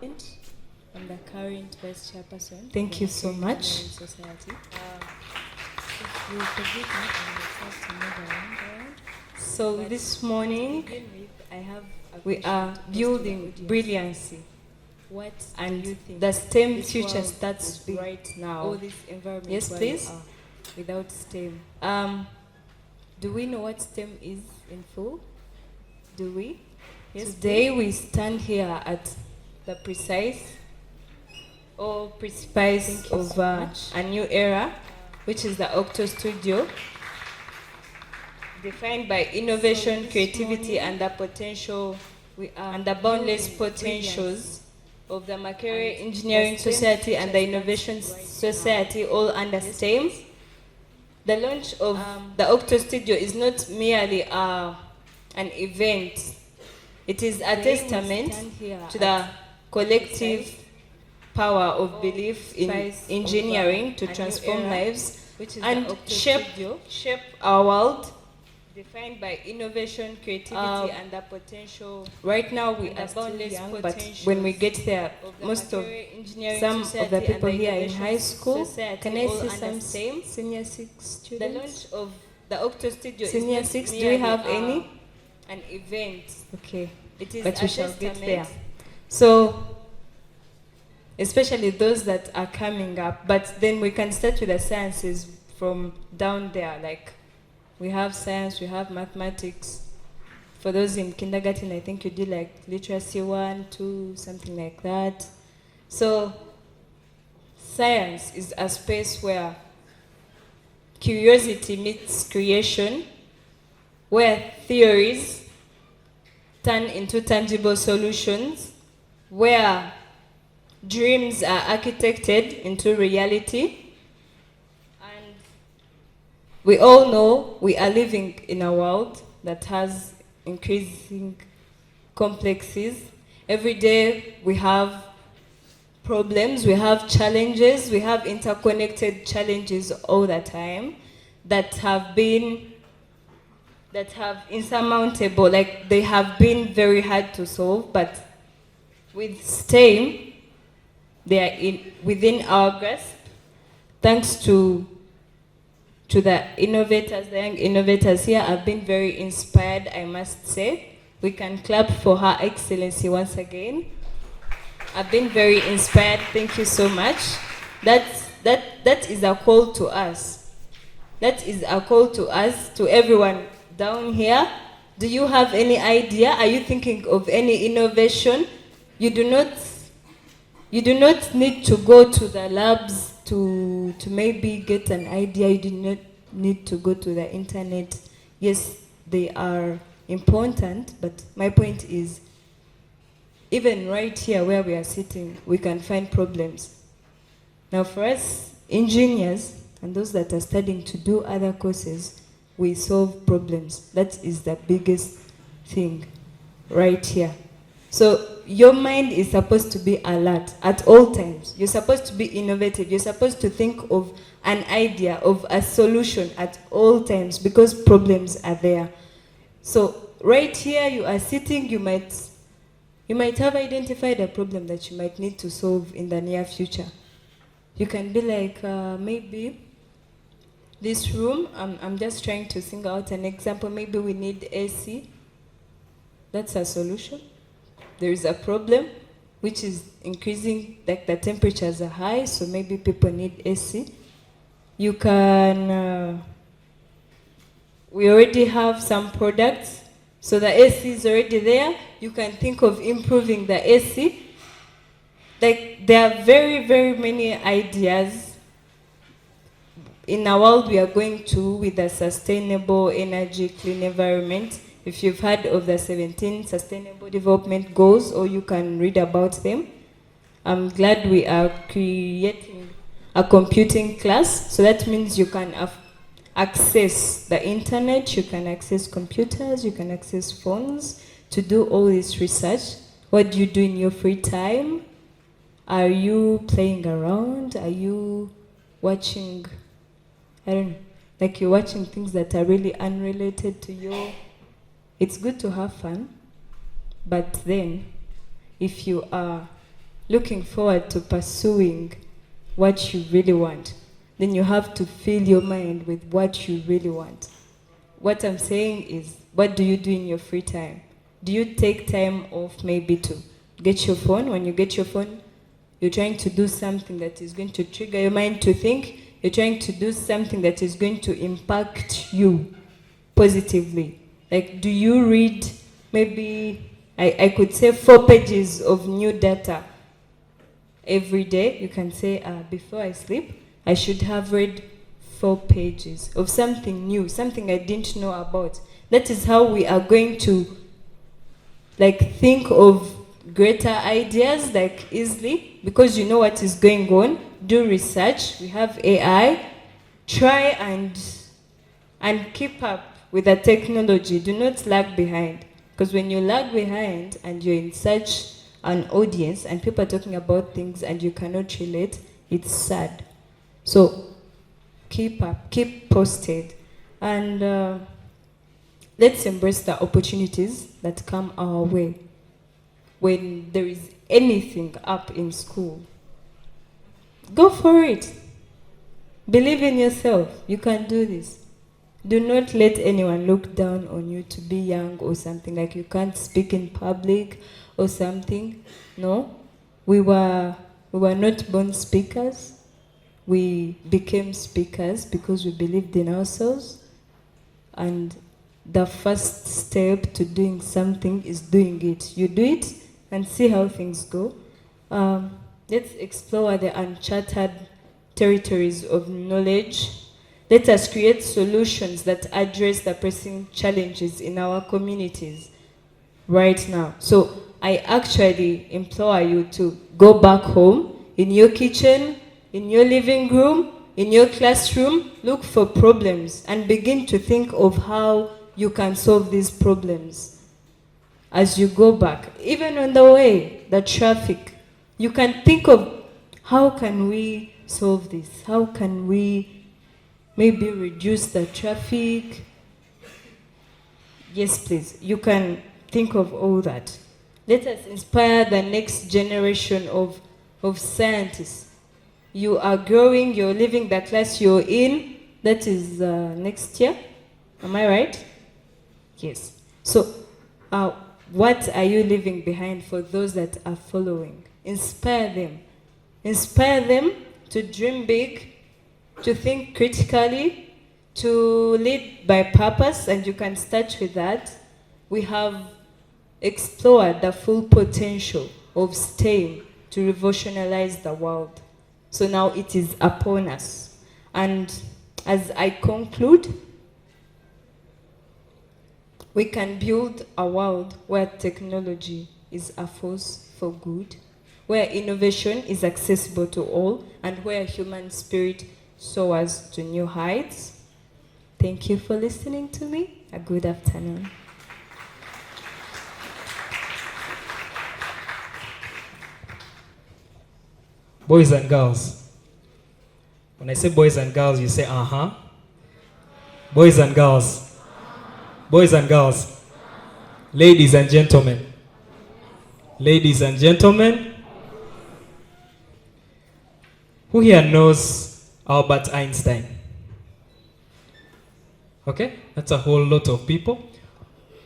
I'm the current vice chairperson. Thank you so much. Society. If you forgive me, I will have to move around. So this morning, we are building brilliancy. What and you think the STEM future starts right now. All this environment. Yes, please. Without STEM. Do we know what STEM is in full? Do we? Yes. Today we stand here at the precipice of a new era, which is the OctoStudio, defined by innovation, creativity, and the potential and the boundless potentials of the Makerere Engineering Society and the Innovation Society, all under STEM. The launch of the OctoStudio is not merely an event. It is a testament to the collective power of belief in engineering to transform lives and shape our world, defined by innovation, creativity, and the potential. Right now we are still young, but when we get there, most of some of the people here in high school, can I see some senior 6 students? The launch of the OctoStudio senior 6, do we have any? An event. Okay, it is, but we shall get there. So, especially those that are coming up, but then we can start with the sciences from down there, like we have science, we have mathematics. For those in kindergarten, I think you did like literacy 1, 2, something like that. So science is a space where curiosity meets creation, where theories turn into tangible solutions, where dreams are architected into reality. We all know we are living in a world that has increasing complexes. Every day we have problems, we have challenges, we have interconnected challenges all the time that have insurmountable, like they have been very hard to solve, but with STEM, they are within our grasp, thanks to the innovators, the young innovators here. Have been very inspired, I must say. We can clap for Her Excellency once again. I've been very inspired. Thank you so much. That is a call to us. That is a call to us, to everyone down here. Do you have any idea? Are you thinking of any innovation? You do not You do not need to go to the labs to maybe get an idea. You do not need to go to the internet. Yes, they are important, but my point is, even right here where we are sitting, we can find problems. Now for us, engineers, and those that are studying to do other courses, we solve problems. That is the biggest thing right here. So your mind is supposed to be alert at all times. You're supposed to be innovative. You're supposed to think of an idea, of a solution at all times, because problems are there. So right here you are sitting, you might have identified a problem that you might need to solve in the near future. You can be like, maybe this room, I'm just trying to think out an example, maybe we need AC. That's a solution. There is a problem which is increasing, like the temperatures are high, so maybe people need AC. You can, we already have some products, so the AC is already there. You can think of improving the AC. Like, there are very, very many ideas in a world we are going to with a sustainable energy, clean environment. If you've heard of the 17 Sustainable Development Goals, or you can read about them, I'm glad we are creating a computing class. So that means you can access the internet, you can access computers, you can access phones to do all this research. What do you do in your free time? Are you playing around? Are you watching, I don't know, like you're watching things that are really unrelated to you? It's good to have fun, but then if you are looking forward to pursuing what you really want, then you have to fill your mind with what you really want. What I'm saying is, what do you do in your free time? Do you take time off maybe to get your phone? When you get your phone, you're trying to do something that is going to trigger your mind to think. You're trying to do something that is going to impact you positively. Like, do you read maybe, I could say 4 pages of new data every day? You can say, before I sleep, I should have read 4 pages of something new, something I didn't know about. That is how we are going to, like, think of greater ideas, like, easily, because you know what is going on. Do research. We have AI. Try and keep up with the technology. Do not lag behind, because when you lag behind and you're in such an audience and people are talking about things and you cannot relate, it's sad. So keep up, keep posted, and let's embrace the opportunities that come our way. When there is anything up in school, go for it. Believe in yourself. You can do this. Do not let anyone look down on you to be young or something, like you can't speak in public or something. No, we were not born speakers. We became speakers because we believed in ourselves. And the first step to doing something is doing it. You do it and see how things go. Let's explore the uncharted territories of knowledge. Let us create solutions that address the pressing challenges in our communities right now. So I actually implore you to go back home, in your kitchen, in your living room, in your classroom, look for problems and begin to think of how you can solve these problems. As you go back, even on the way, the traffic, you can think of, how can we solve this? How can we maybe reduce the traffic? Yes, please. You can think of all that. Let us inspire the next generation of scientists. You are growing, you're leaving the class you're in. That is next year. Am I right? Yes. So, what are you leaving behind for those that are following? Inspire them. Inspire them to dream big, to think critically, to lead by purpose, and you can start with that. We have explored the full potential of STEM to revolutionize the world. So now it is upon us. And as I conclude, we can build a world where technology is a force for good, where innovation is accessible to all, and where human spirit soars to new heights. Thank you for listening to me. A good afternoon. Boys and girls. When I say boys and girls, you say, uh-huh. Boys and girls. Boys and girls. Ladies and gentlemen. Ladies and gentlemen. Who here knows Albert Einstein? Okay, that's a whole lot of people.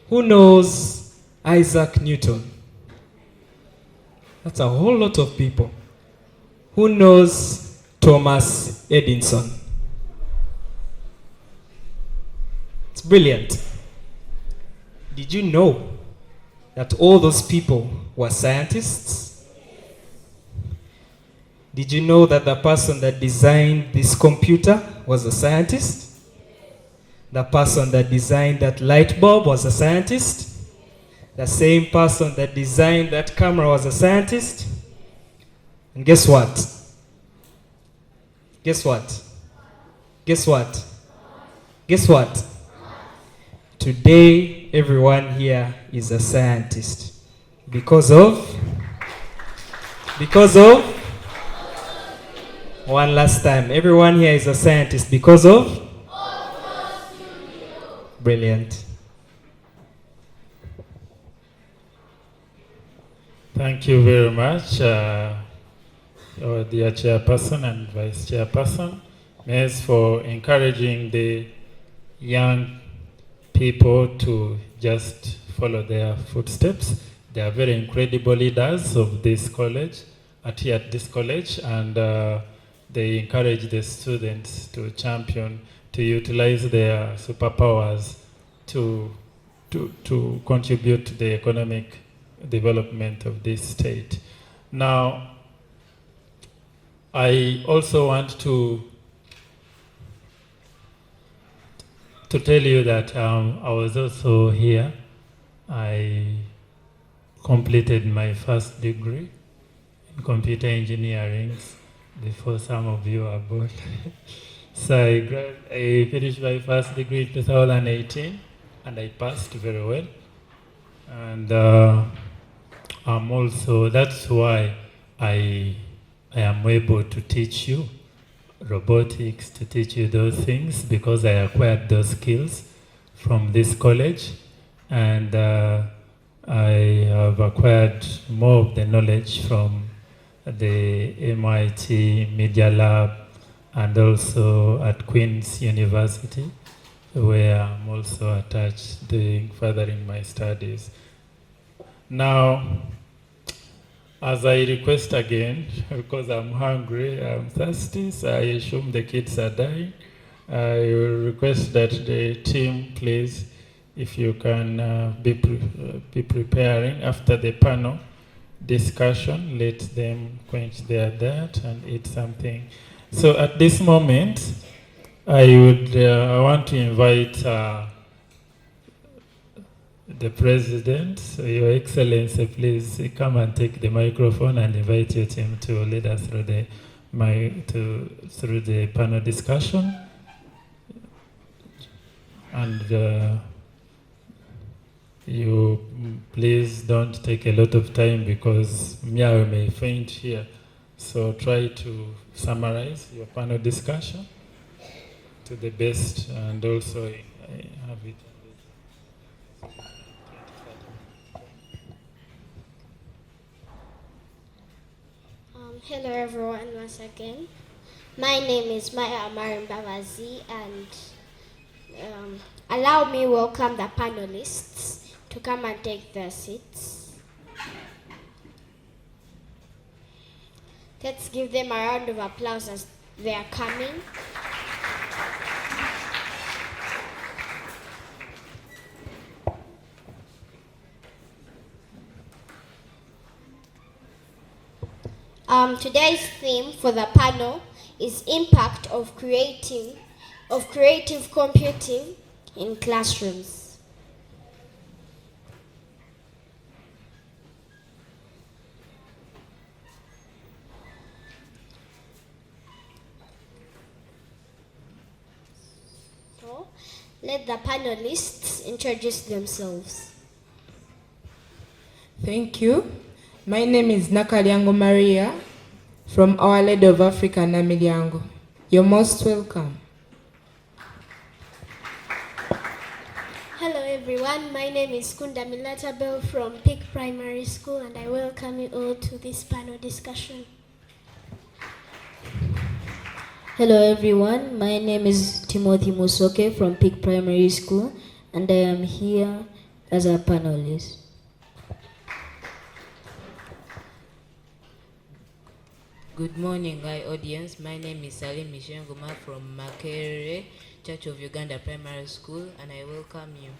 Who knows Isaac Newton? That's a whole lot of people. Who knows Thomas Edison? It's brilliant. Did you know that all those people were scientists? Did you know that the person that designed this computer was a scientist? The person that designed that light bulb was a scientist? The same person that designed that camera was a scientist? And guess what? Guess what? Guess what? Guess what? Today, everyone here is a scientist. Because of? One last time. Everyone here is a scientist because of? Brilliant. Thank you very much, our dear chairperson and vice chairperson, Ms. for encouraging the young people to just follow their footsteps. They are very incredible leaders of this college, at this college, and they encourage the students to champion, to utilize their superpowers to contribute to the economic development of this state. Now, I also want to tell you that I was also here. I completed my first degree in computer engineering before some of you are born. So I finished my first degree in 2018 and I passed very well. And I'm also, that's why I am able to teach you robotics, to teach you those things, because I acquired those skills from this college, and I have acquired more of the knowledge from the MIT Media Lab and also at Queen's University, where I'm also attached doing furthering my studies. Now, as I request again, because I'm hungry, I'm thirsty, so I assume the kids are dying, I will request that the team, please, if you can be preparing after the panel discussion, let them quench their diet and eat something. So at this moment, I want to invite the President, Your Excellency, please come and take the microphone and invite your team to lead us through the panel discussion. And you please don't take a lot of time because Meow may faint here. So try to summarize your panel discussion to the best, and also have it. Hello everyone once again. My name is Maya Amarim Babazi, and allow me welcome the panelists to come and take their seats. Let's give them a round of applause as they are coming. Today's theme for the panel is impact of creative computing in classrooms. So, let the panelists introduce themselves. Thank you. My name is Nakalyango Maria from Our Lady of Africa, Namilyango. You're most welcome. Hello everyone, my name is Kunda Milatabel from Peak Primary School and I welcome you all to this panel discussion. Hello everyone, my name is Timothy Musoke from Peak Primary School and I am here as a panelist. Good morning, audience. My name is Salim Mishenguma from Makerere Church of Uganda Primary School, and I welcome you.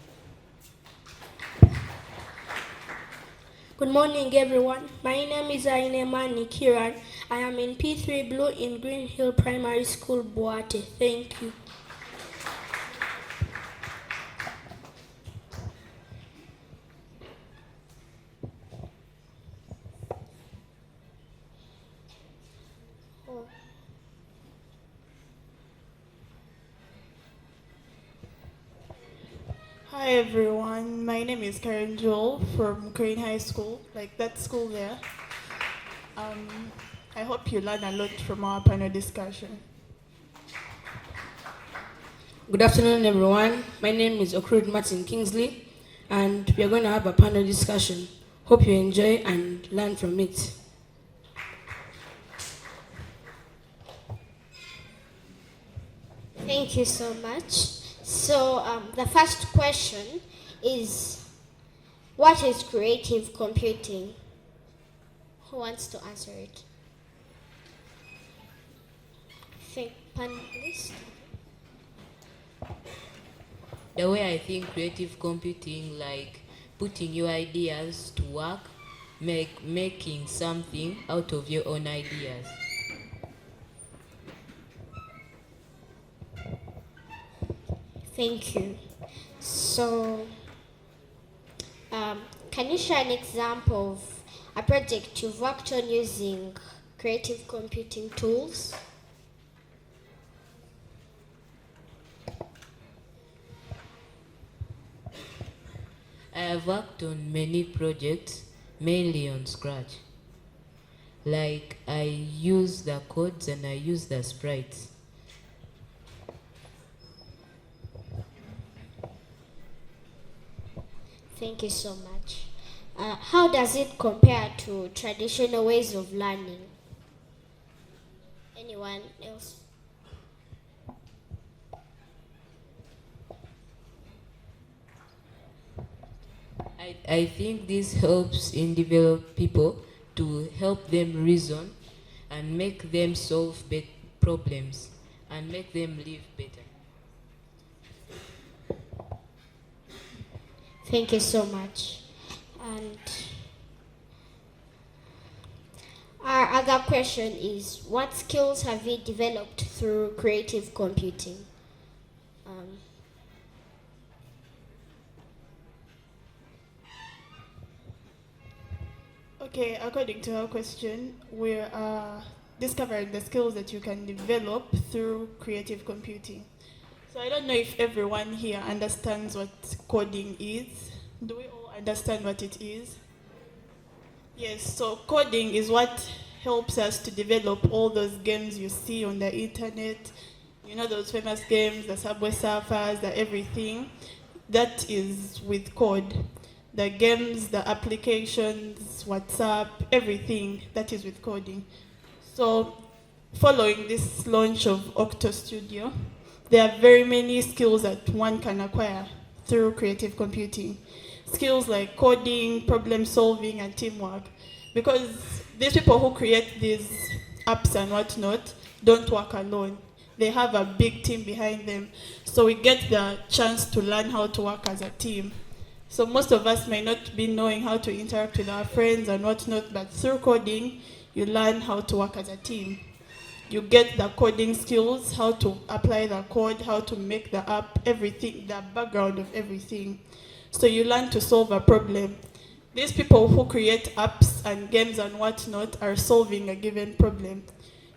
Good morning, everyone. My name is Ainemani Kiran. I am in P3 Blue in Green Hill Primary School, Boate. Thank you. Hi everyone, my name is Karen Joel from Crane High School, like that school there. I hope you learn a lot from our panel discussion. Good afternoon everyone, my name is Okrud Martin Kingsley and we are going to have a panel discussion. Hope you enjoy and learn from it. Thank you so much. So the first question is, what is creative computing? Who wants to answer it? Think, panelist. The way I think creative computing, like putting your ideas to work, making something out of your own ideas. Thank you. So, can you share an example of a project you've worked on using creative computing tools? I have worked on many projects, mainly on Scratch. Like I use the codes and I use the sprites. Thank you so much. How does it compare to traditional ways of learning? Anyone else? I think this helps in develop people to help them reason and make them solve problems and make them live better. Thank you so much. And our other question is, what skills have you developed through creative computing? Okay, according to our question, we're discovering the skills that you can develop through creative computing. So I don't know if everyone here understands what coding is. Do we all understand what it is? Yes, so coding is what helps us to develop all those games you see on the internet. You know those famous games, the Subway Surfers, the everything. That is with code. The games, the applications, WhatsApp, everything, that is with coding. So following this launch of OctoStudio, there are very many skills that one can acquire through creative computing. Skills like coding, problem solving, and teamwork. Because these people who create these apps and whatnot don't work alone. They have a big team behind them. So we get the chance to learn how to work as a team. So most of us may not be knowing how to interact with our friends and whatnot, but through coding, you learn how to work as a team. You get the coding skills, how to apply the code, how to make the app, everything, the background of everything. So you learn to solve a problem. These people who create apps and games and whatnot are solving a given problem.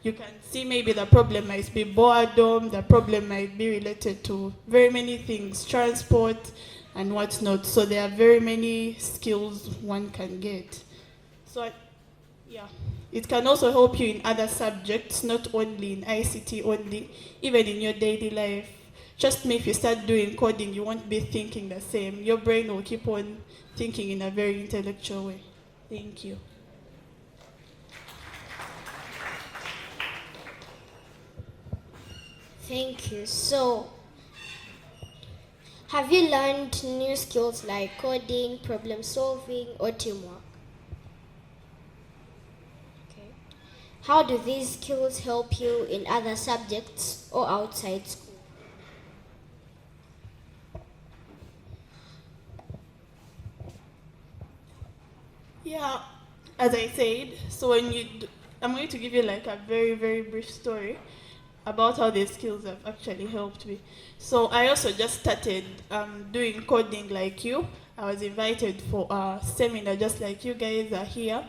You can see maybe the problem might be boredom, the problem might be related to very many things, transport and whatnot. So there are very many skills one can get. So yeah, it can also help you in other subjects, not only in ICT only, even in your daily life. Trust me, if you start doing coding, you won't be thinking the same. Your brain will keep on thinking in a very intellectual way. Thank you. Thank you. So, have you learned new skills like coding, problem solving, or teamwork? Okay. How do these skills help you in other subjects or outside school? Yeah, as I said, so I'm going to give you like a very, very brief story about how these skills have actually helped me. So I also just started doing coding like you. I was invited for a seminar just like you guys are here.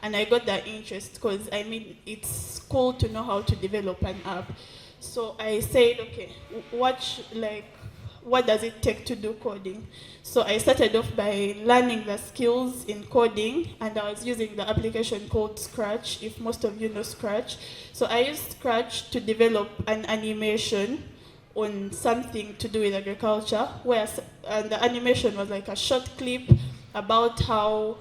And I got that interest because, I mean, it's cool to know how to develop an app. So I said, okay, what does it take to do coding? So I started off by learning the skills in coding, and I was using the application called Scratch, if most of you know Scratch. So I used Scratch to develop an animation on something to do with agriculture, and the animation was like a short clip about how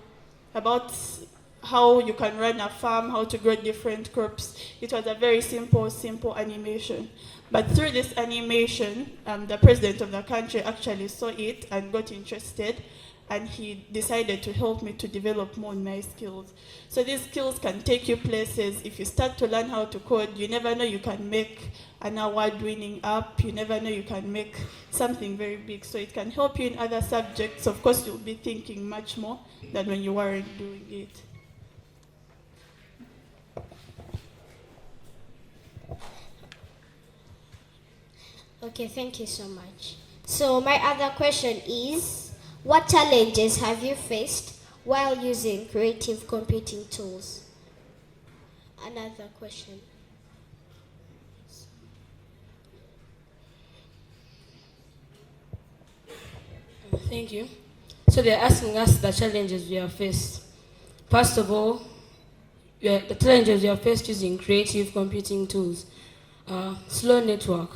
you can run a farm, how to grow different crops. It was a very simple animation. But through this animation, the president of the country actually saw it and got interested, and he decided to help me to develop more on my skills. So these skills can take you places. If you start to learn how to code, you never know you can make an award-winning app. You never know you can make something very big. So it can help you in other subjects. Of course, you'll be thinking much more than when you weren't doing it. Okay, thank you so much. So my other question is, what challenges have you faced while using creative computing tools? Another question. Thank you. So they're asking us the challenges we have faced. First of all, the challenges we have faced using creative computing tools. Slow network.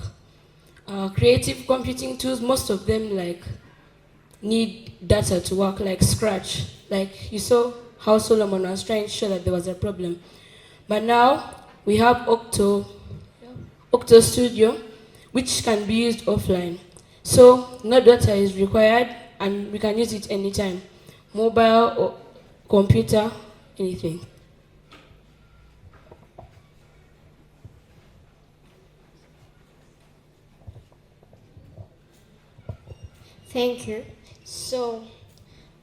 Creative computing tools, most of them need data to work, like Scratch. Like you saw how Solomon was trying to show that there was a problem. But now we have OctoStudio, which can be used offline. So no data is required and we can use it anytime. Mobile or computer, anything. Thank you. So,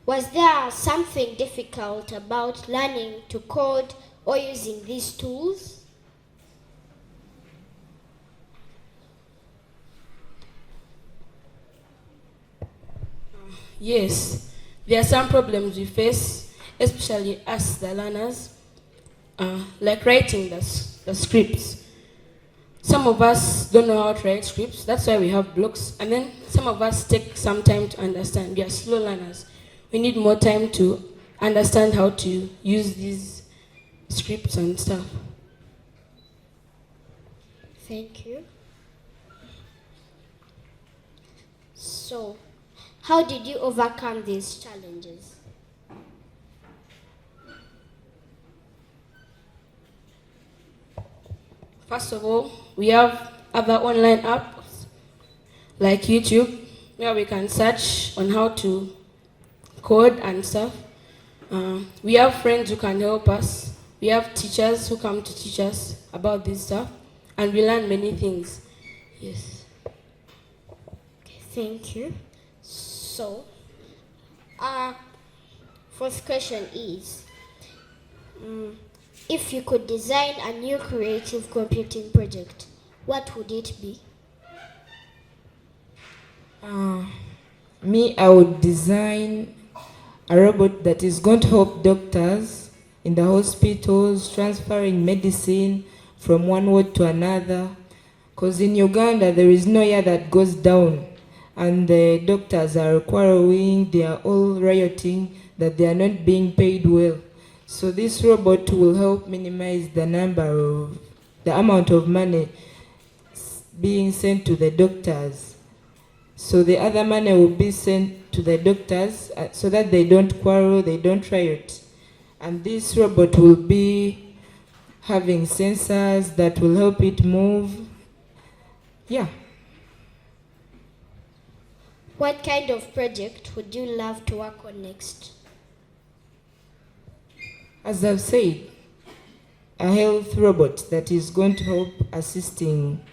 was there something difficult about learning to code or using these tools? Yes, there are some problems we face, especially us, the learners, like writing the scripts. Some of us don't know how to write scripts, that's why we have blocks. And then some of us take some time to understand. We are slow learners. We need more time to understand how to use these scripts and stuff. Thank you. So, how did you overcome these challenges? First of all, we have other online apps like YouTube, where we can search on how to code and stuff. We have friends who can help us. We have teachers who come to teach us about this stuff, and we learn many things. Yes. Okay, thank you. So, fourth question is, if you could design a new creative computing project, what would it be? Me, I would design a robot that is going to help doctors in the hospitals transferring medicine from one ward to another. Because in Uganda, there is no year that goes down and the doctors are quarreling, they are all rioting that they are not being paid well. So this robot will help minimize the amount of money being sent to the doctors. So the other money will be sent to the doctors so that they don't quarrel, they don't riot. And this robot will be having sensors that will help it move. Yeah. What kind of project would you love to work on next? As I've said, a health robot that is going to help assisting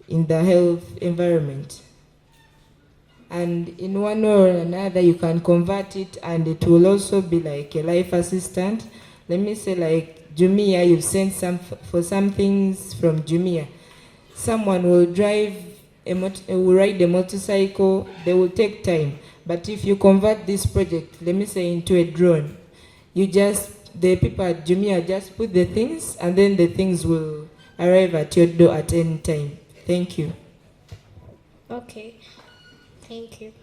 in the health environment. And in one way or another, you can convert it and it will also be like a life assistant. Let me say like Jumia, you've sent for some things from Jumia. Someone will will ride a motorcycle, they will take time. But if you convert this project, let me say into a drone, the people at Jumia just put the things and then the things will arrive at your door at any time. Thank you. Okay. Thank you.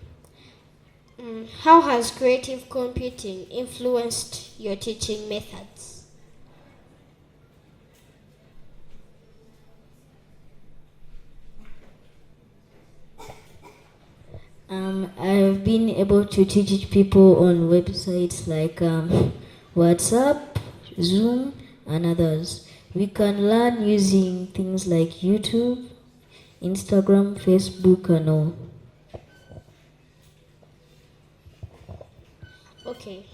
How has creative computing influenced your teaching methods? I've been able to teach people on websites like WhatsApp, Zoom, and others. We can learn using things like YouTube, Instagram, Facebook, and all. Okay.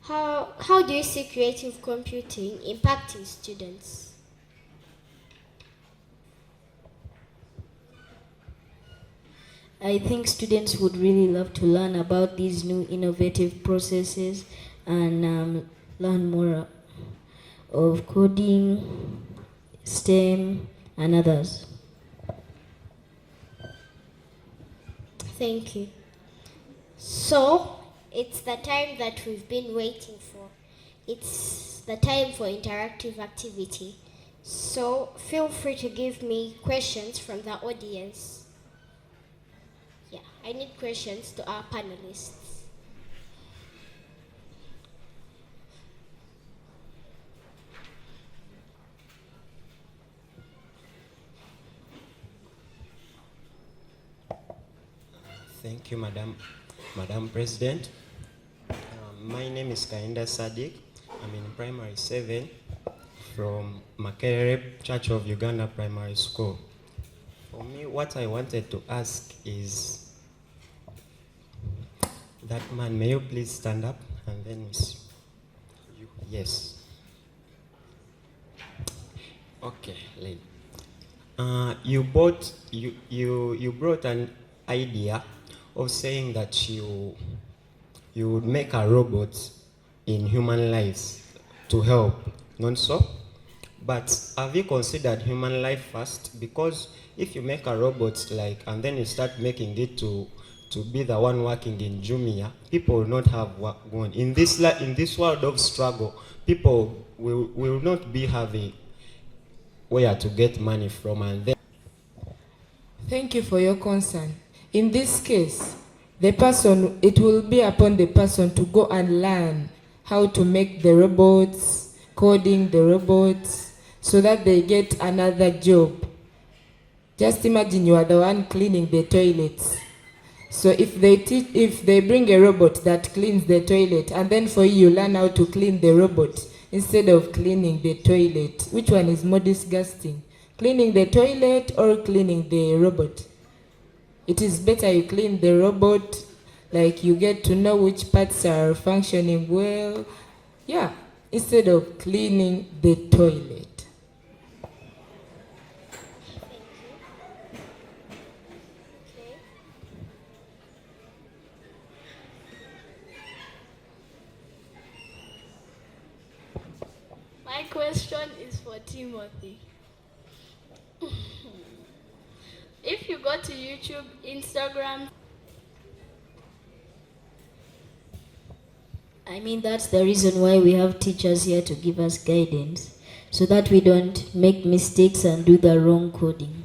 How do you see creative computing impacting students? I think students would really love to learn about these new innovative processes and learn more of coding, STEM, and others. Thank you. So, it's the time that we've been waiting for. It's the time for interactive activity. So, feel free to give me questions from the audience. Yeah, I need questions to our panelists. Thank you, Madam President. My name is Kainda Sadiq. I'm in primary 7 from Makerere Church of Uganda Primary School. For me, what I wanted to ask is that man, may you please stand up and then yes. Okay, lady. You brought an idea of saying that you would make a robot in human lives to help, not so? But have you considered human life first? Because if you make a robot and then you start making it to be the one working in Jumia, people will not have work going. In this world of struggle, people will not be having where to get money from, and then. Thank you for your concern. In this case, it will be upon the person to go and learn how to make the robots, coding the robots, so that they get another job. Just imagine you are the one cleaning the toilets. So if they bring a robot that cleans the toilet, and then for you learn how to clean the robot instead of cleaning the toilet, which one is more disgusting? Cleaning the toilet or cleaning the robot? It is better you clean the robot, like you get to know which parts are functioning well. Yeah, instead of cleaning the toilet. question is for Timothy. If you go to YouTube, Instagram, I mean, that's the reason why we have teachers here to give us guidance, so that we don't make mistakes and do the wrong coding.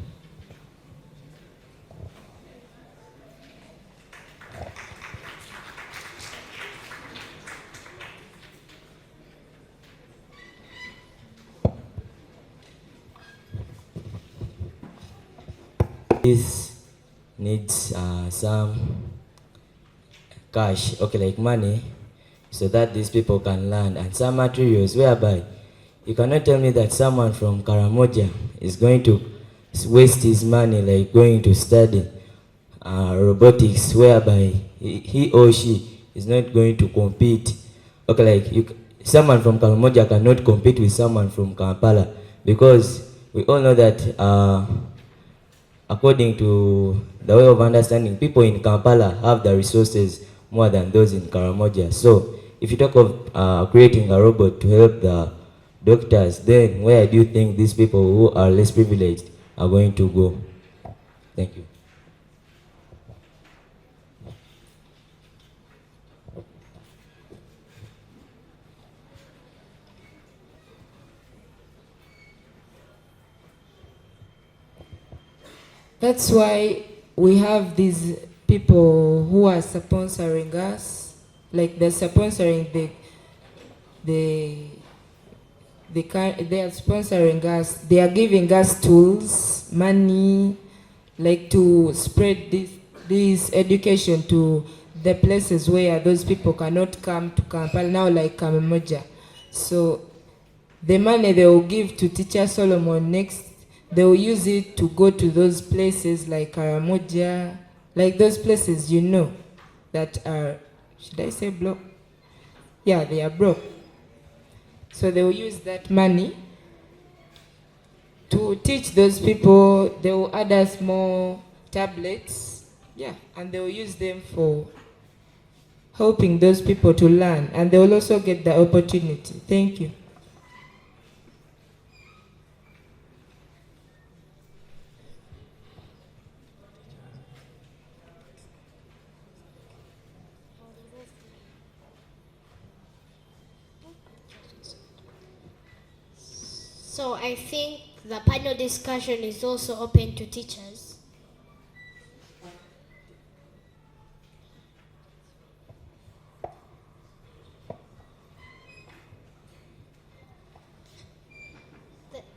This needs some cash, okay, like money, so that these people can learn, and some materials whereby you cannot tell me that someone from Karamoja is going to waste his money like going to study robotics, whereby he or she is not going to compete. Okay, like someone from Karamoja cannot compete with someone from Kampala, because we all know that according to the way of understanding, people in Kampala have the resources more than those in Karamoja. So if you talk of creating a robot to help the doctors, then where do you think these people who are less privileged are going to go? Thank you. That's why we have these people who are sponsoring us, like they're sponsoring they are sponsoring us. They are giving us tools, money, like to spread this education to the places where those people cannot come to Kampala now, like Karamoja. So the money they will give to Teacher Solomon next, they will use it to go to those places like Karamoja, like those places you know that are, should I say broke? Yeah, they are broke. So they will use that money to teach those people. They will add us more tablets, yeah, and they will use them for helping those people to learn, and they will also get the opportunity. Thank you. So I think the panel discussion is also open to teachers.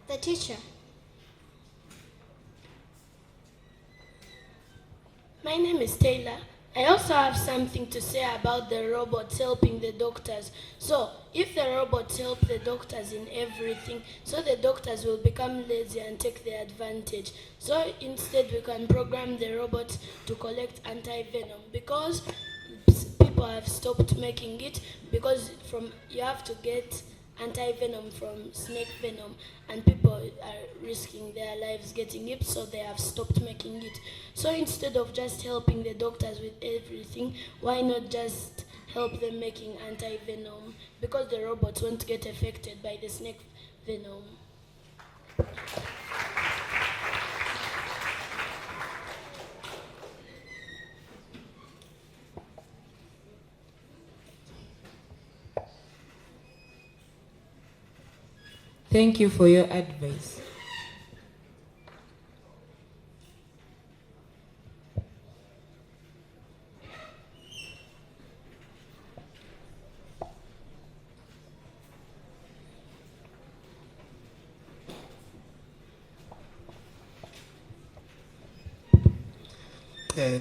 The teacher. My name is Taylor. I also have something to say about the robots helping the doctors. So, if the robots help the doctors in everything, so the doctors will become lazy and take their advantage. So, instead we can program the robots to collect anti-venom, because people have stopped making it, because you have to get anti-venom from snake venom, and people are risking their lives getting it, so they have stopped making it. So instead of just helping the doctors with everything, why not just help them making anti-venom, because the robots won't get affected by the snake venom. Thank you for your advice.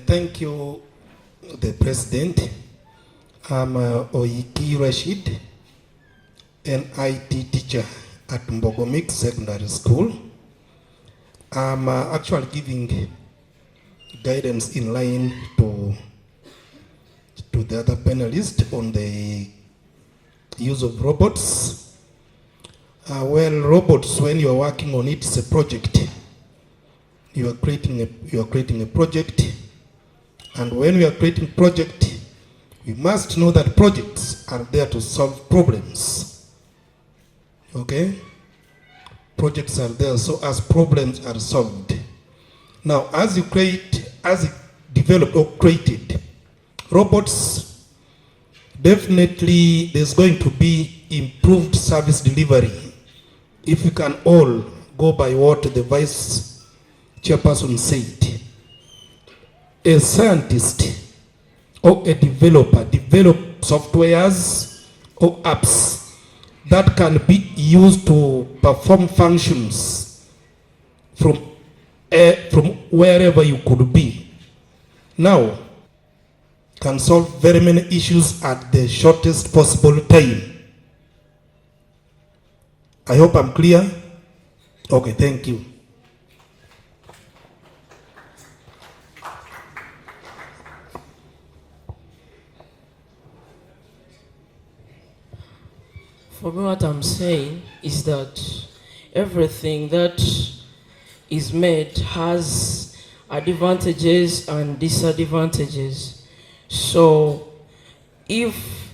Thank you, the President. I'm Oiki Rashid, an IT teacher at Mbogomik Secondary School. I'm actually giving guidance in line to the other panelists on the use of robots. Well, robots, when you're working on it, it's a project. You are creating a project, and when we are creating a project, we must know that projects are there to solve problems. Okay? Projects are there so as problems are solved. Now, as you develop or created robots, definitely there's going to be improved service delivery. If we can all go by what the Vice Chairperson said, a scientist or a developer develop softwares or apps that can be used to perform functions from wherever you could be. Now, can solve very many issues at the shortest possible time. I hope I'm clear. Okay, thank you. For me, what I'm saying is that everything that is made has advantages and disadvantages. So if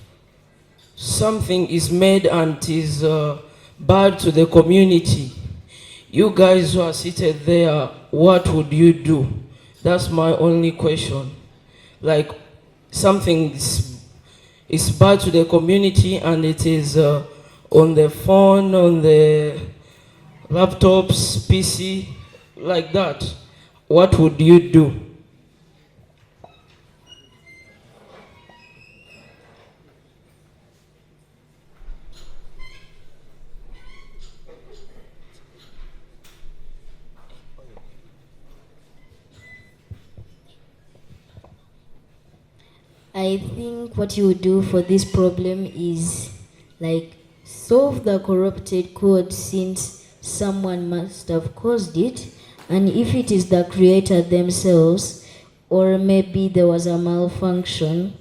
something is made and is bad to the community, you guys who are seated there, what would you do? That's my only question. Like, something is bad to the community and it is on the phone, on the laptops, PC, like that. What would you do? I think what you would do for this problem is like solve the corrupted code since someone must have caused it, and if it is the creator themselves, or maybe there was a malfunction,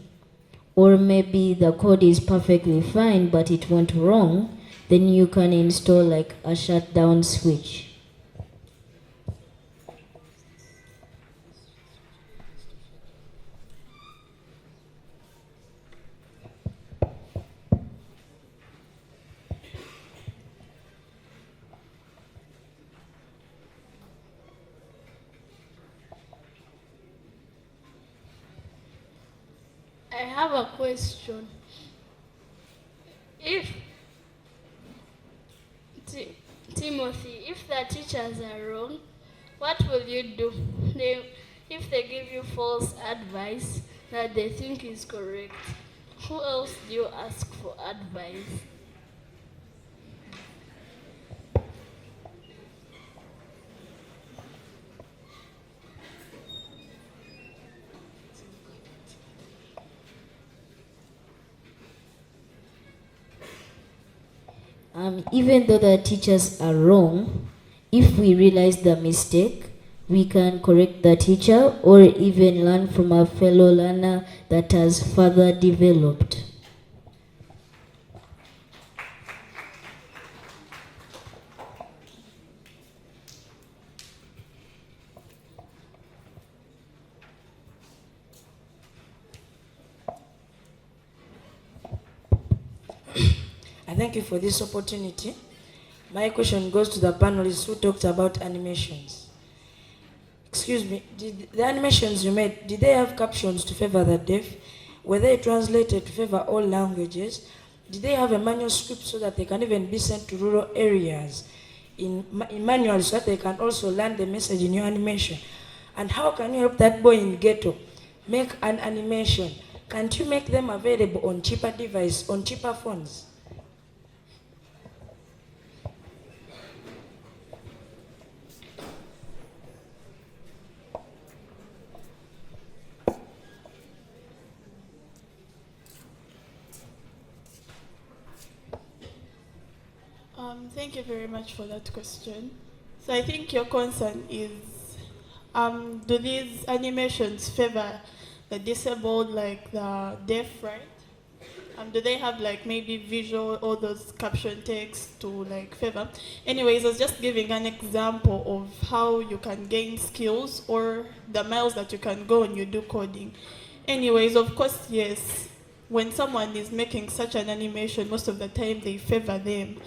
or maybe the code is perfectly fine but it went wrong, then you can install like a shutdown switch. I have a question. If Timothy, if the teachers are wrong, what will you do? If they give you false advice that they think is correct, who else do you ask for advice? Even though the teachers are wrong, if we realize the mistake, we can correct the teacher or even learn from a fellow learner that has further developed. Thank you for this opportunity. My question goes to the panelists who talked about animations. Excuse me, did the animations you made, did they have captions to favor the deaf? Were they translated to favor all languages? Did they have a manuscript so that they can even be sent to rural areas in manuals so that they can also learn the message in your animation? And how can you help that boy in ghetto make an animation? Can't you make them available on cheaper device, on cheaper phones? Thank you very much for that question. So I think your concern is, do these animations favor the disabled, like the deaf, right? Do they have like maybe visual or those caption text to like favor? Anyways, I was just giving an example of how you can gain skills or the miles that you can go when you do coding. Anyways, of course, yes, when someone is making such an animation, most of the time they favor them.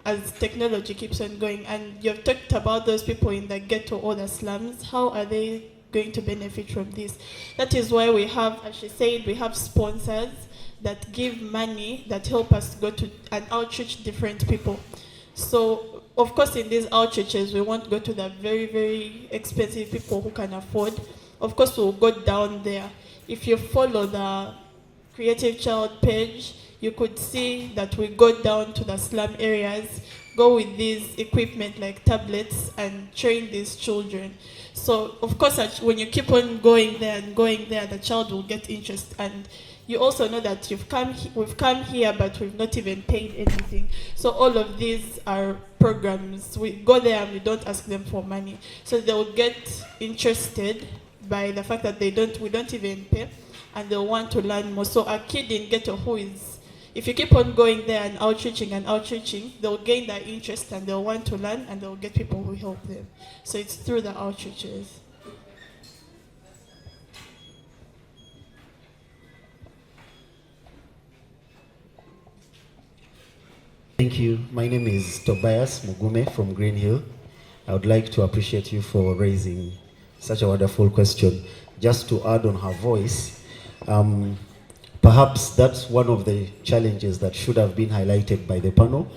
as technology keeps on going. And you've talked about those people in the ghetto or the slums. How are they going to benefit from this? That is why we have, as she said, we have sponsors that give money that help us go to and outreach different people. So, of course, in these outreaches, we won't go to the very, very expensive people who can afford. Of course, we'll go down there. If you follow the Creative Child page, you could see that we go down to the slum areas, go with these equipment like tablets and train these children. So, of course, when you keep on going there and going there, the child will get interest. And you also know that we've come here, but we've not even paid anything. So all of these are programs. We go there and we don't ask them for money. So they'll get interested by the fact that we don't even pay, and they'll want to learn more. So a kid in ghetto if you keep on going there and outreaching, they'll gain that interest and they'll want to learn, and they'll get people who help them. So it's through the outreaches. Thank you. My name is Tobias Mugume from Green Hill. I would like to appreciate you for raising such a wonderful question. Just to add on her voice, perhaps that's one of the challenges that should have been highlighted by the panel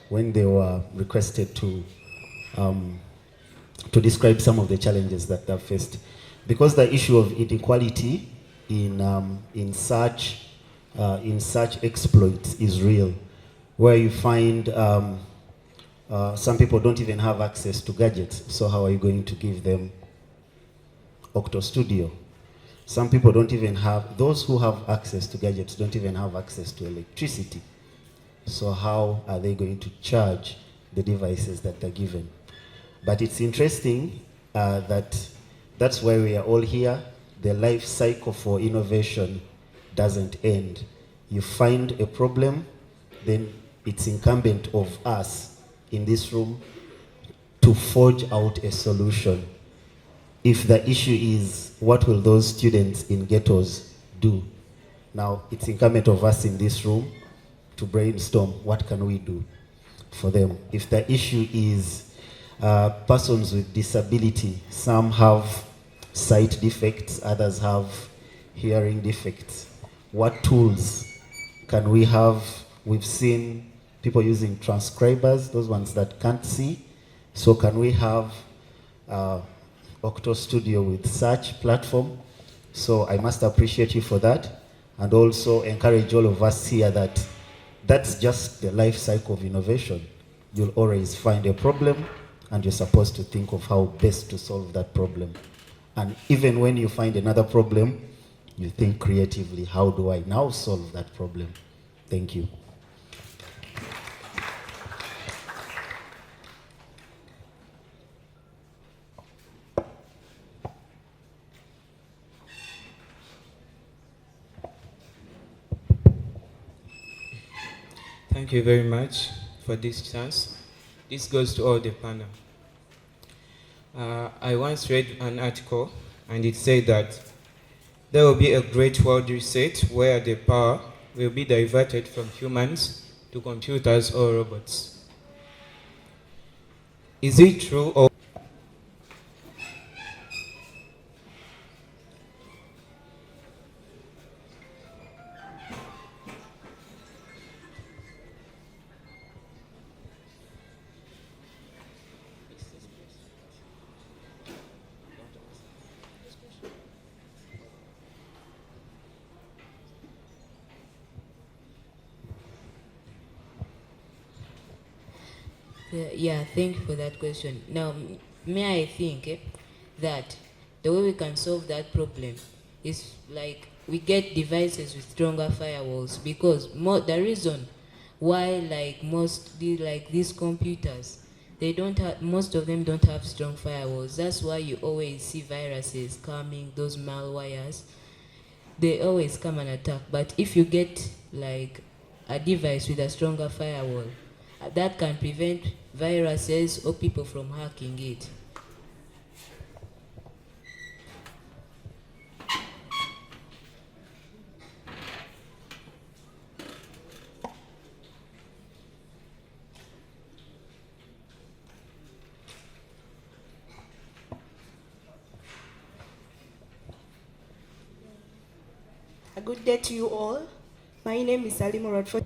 when they were requested to describe some of the challenges that they've faced. Because the issue of inequality in such exploits is real, where you find some people don't even have access to gadgets. So how are you going to give them OctoStudio? Some people don't even have, those who have access to gadgets don't even have access to electricity. So how are they going to charge the devices that they're given? But it's interesting that's why we are all here. The life cycle for innovation doesn't end. You find a problem, then it's incumbent of us in this room to forge out a solution. If the issue is, what will those students in ghettos do? Now, it's incumbent of us in this room to brainstorm, what can we do for them? If the issue is persons with disability, some have sight defects, others have hearing defects. What tools can we have? We've seen people using transcribers, those ones that can't see. So can we have OctoStudio with such platform? So I must appreciate you for that, and also encourage all of us here that that's just the life cycle of innovation. You'll always find a problem, and you're supposed to think of how best to solve that problem. And even when you find another problem, you think creatively, how do I now solve that problem? Thank you. Thank you very much for this chance. This goes to all the panel. I once read an article, and it said that there will be a great world reset where the power will be diverted from humans to computers or robots. Is it true or Yeah, thank you for that question. Now, may I think that the way we can solve that problem is like we get devices with stronger firewalls, because the reason why these computers, most of them don't have strong firewalls. That's why you always see viruses coming, those malwares, they always come and attack. But if you get like a device with a stronger firewall, that can prevent viruses or people from hacking it. A good day to you all. My name is Salim Rodford.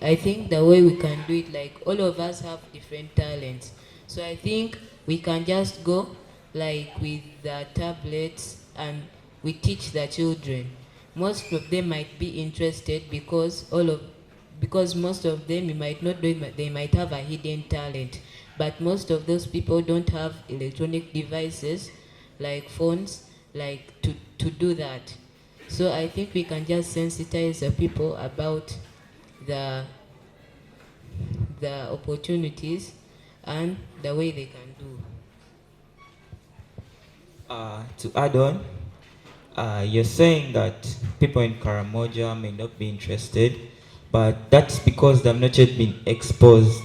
I think the way we can do it, like all of us have different talents. So I think we can just go like with the tablets and we teach the children. Most of them might be interested because most of them, you might not know, they might have a hidden talent. But most of those people don't have electronic devices like phones like to do that. So I think we can just sensitize the people about the opportunities and the way they can do. To add on, you're saying that people in Karamoja may not be interested, but that's because they've not yet been exposed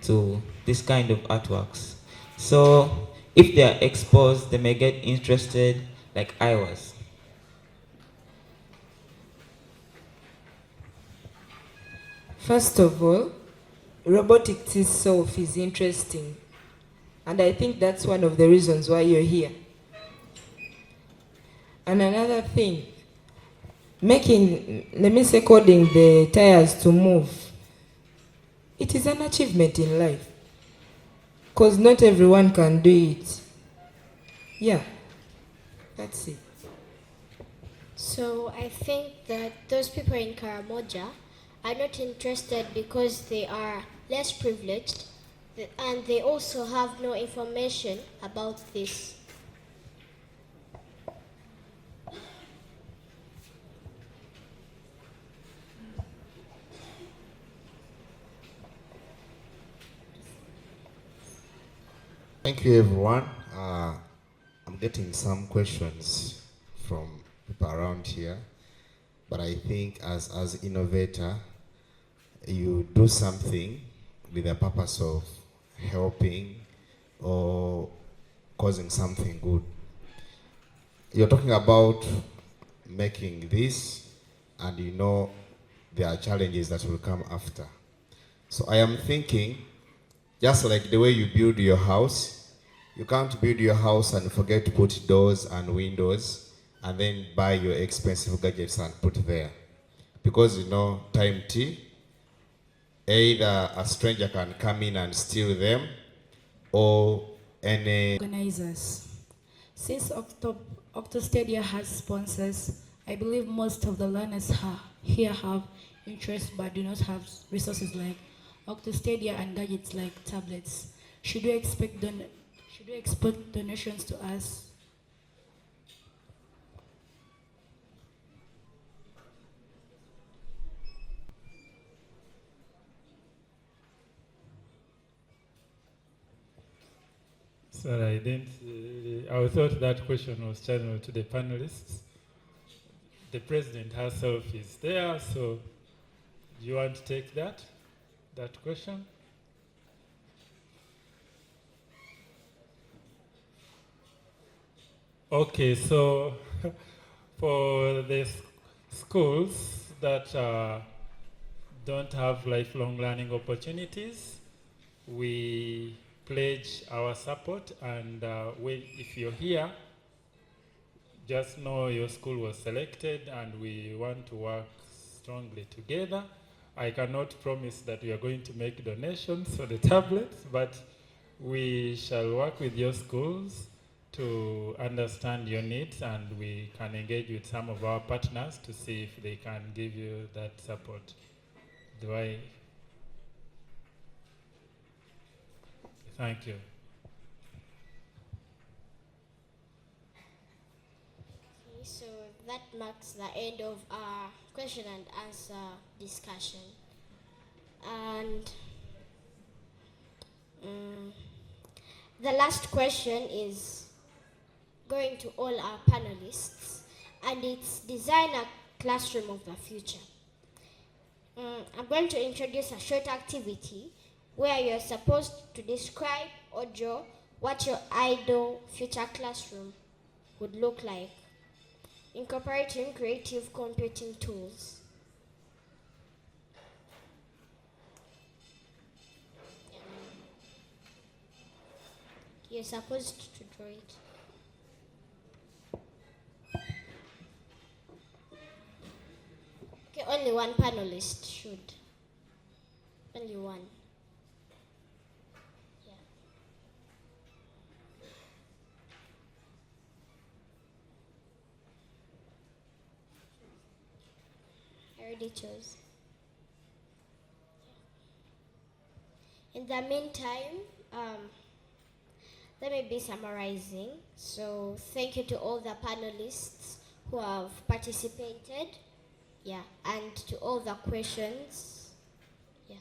to this kind of artworks. So if they are exposed, they may get interested like I was. First of all, robotics itself is interesting. And I think that's one of the reasons why you're here. And another thing, coding the tires to move, it is an achievement in life. Because not everyone can do it. Yeah, that's it. So I think that those people in Karamoja are not interested because they are less privileged and they also have no information about this. Thank you, everyone. I'm getting some questions from people around here, but I think as innovator, you do something with the purpose of helping or causing something good. You're talking about making this, and you know there are challenges that will come after. So I am thinking, just like the way you build your house, you can't build your house and forget to put doors and windows and then buy your expensive gadgets and put there. Because you know, time T, either a stranger can come in and steal them or any organizers. Since OctoStudio has sponsors, I believe most of the learners here have interest but do not have resources like OctoStudio and gadgets like tablets. Should we expect donations to us? Sorry, I didn't. I thought that question was channeled to the panelists. The president herself is there, so do you want to take that question? Okay, so for the schools that don't have lifelong learning opportunities, we pledge our support, and if you're here, just know your school was selected and we want to work strongly together. I cannot promise that we are going to make donations for the tablets, but we shall work with your schools to understand your needs, and we can engage with some of our partners to see if they can give you that support. Thank you. Okay, so that marks the end of our question and answer discussion. And the last question is going to all our panelists, and it's design a classroom of the future. I'm going to introduce a short activity where you're supposed to describe or draw what your ideal future classroom would look like. incorporating creative computing tools. You're supposed to draw it. Okay, only one panelist should. Only one. I already chose. In the meantime, let me be summarizing. So thank you to all the panelists who have participated. Yeah, and to all the questions. Yeah.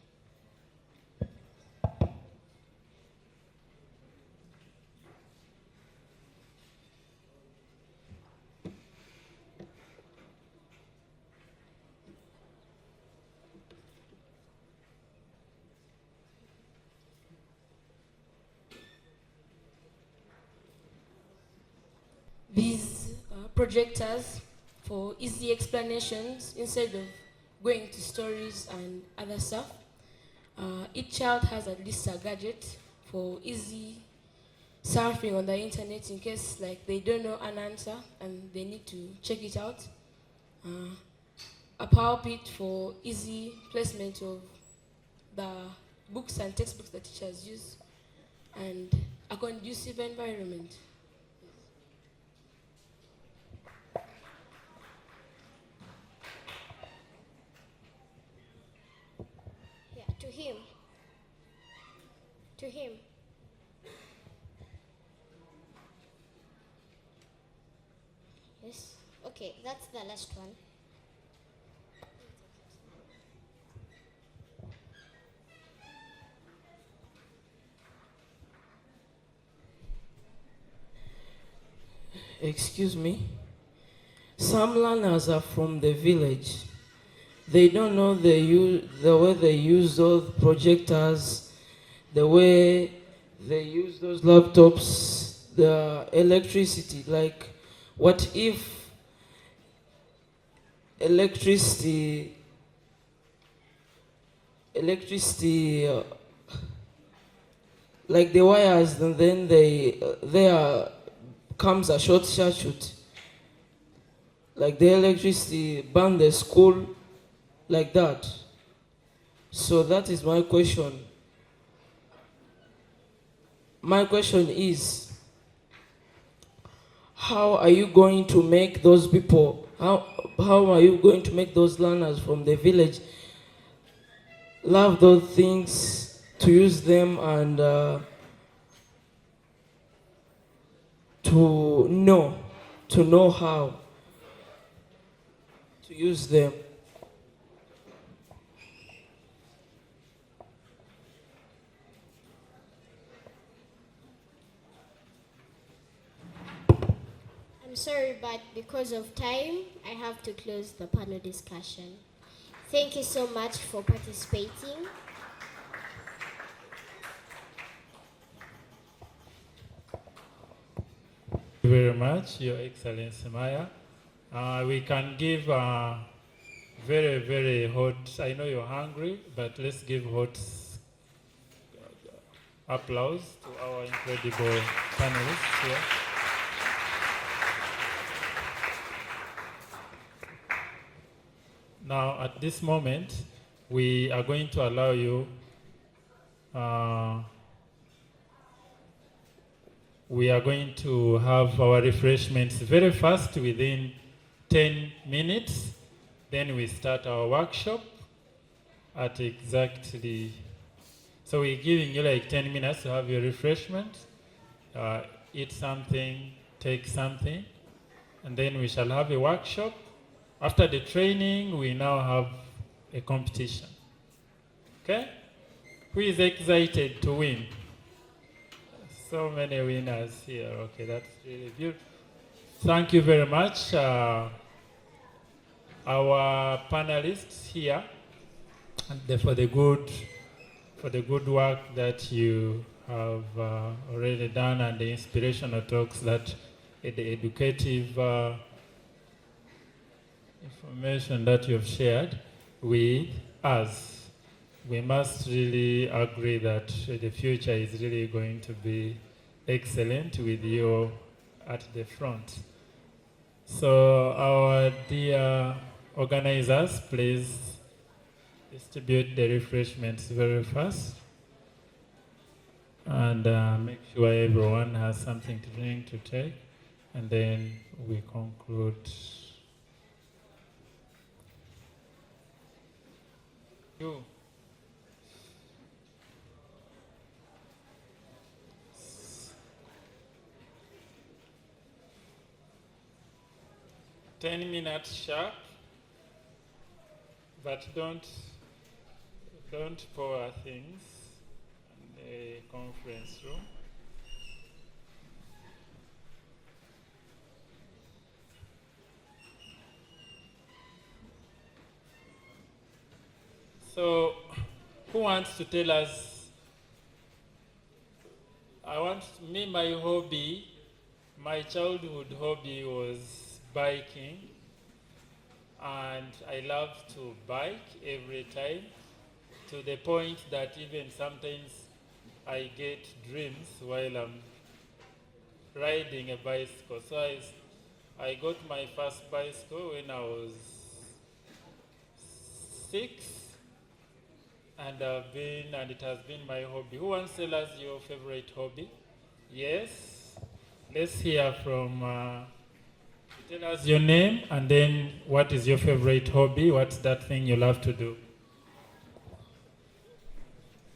These projectors for easy explanations instead of going to stories and other stuff. Each child has at least a gadget for easy surfing on the internet in case like they don't know an answer and they need to check it out. A power pit for easy placement of the books and textbooks that teachers use, and a conducive environment. To him. To him. Yes. Okay, that's the last one. Excuse me. Some learners are from the village. They don't know the way they use those projectors, the way they use those laptops, the electricity. Like, what if electricity, like the wires, and then there comes a short circuit. Like the electricity burn the school, like that. So that is my question. My question is, how are you going to make those people, how are you going to make those learners from the village love those things, to use them, and to know how to use them? I'm sorry, but because of time, I have to close the panel discussion. Thank you so much for participating. Thank you very much, Your Excellency Maya. We can give very, very hot, I know you're hungry, but let's give hot applause to our incredible panelists here. Now, at this moment, we are going to allow you, we are going to have our refreshments very fast within 10 minutes. Then we start our workshop at exactly, so we're giving you like 10 minutes to have your refreshment, eat something, take something, and then we shall have a workshop. After the training, we now have a competition. Okay? Who is excited to win? So many winners here. Okay, that's really beautiful. Thank you very much. Our panelists here, and for the good work that you have already done, and the inspirational talks, that the educative information that you've shared with us. We must really agree that the future is really going to be excellent with you at the front. So our dear organizers, please distribute the refreshments very fast and make sure everyone has something to drink to take, and then we conclude. You. 10 minutes sharp, but don't pour things in the conference room. So, who wants to tell us? My hobby, my childhood hobby was biking, and I love to bike every time, to the point that even sometimes I get dreams while I'm riding a bicycle. So I got my first bicycle when I was 6, and it has been my hobby. Who wants to tell us your favorite hobby? Yes. Let's hear from. Tell us your name, and then what is your favorite hobby? What's that thing you love to do?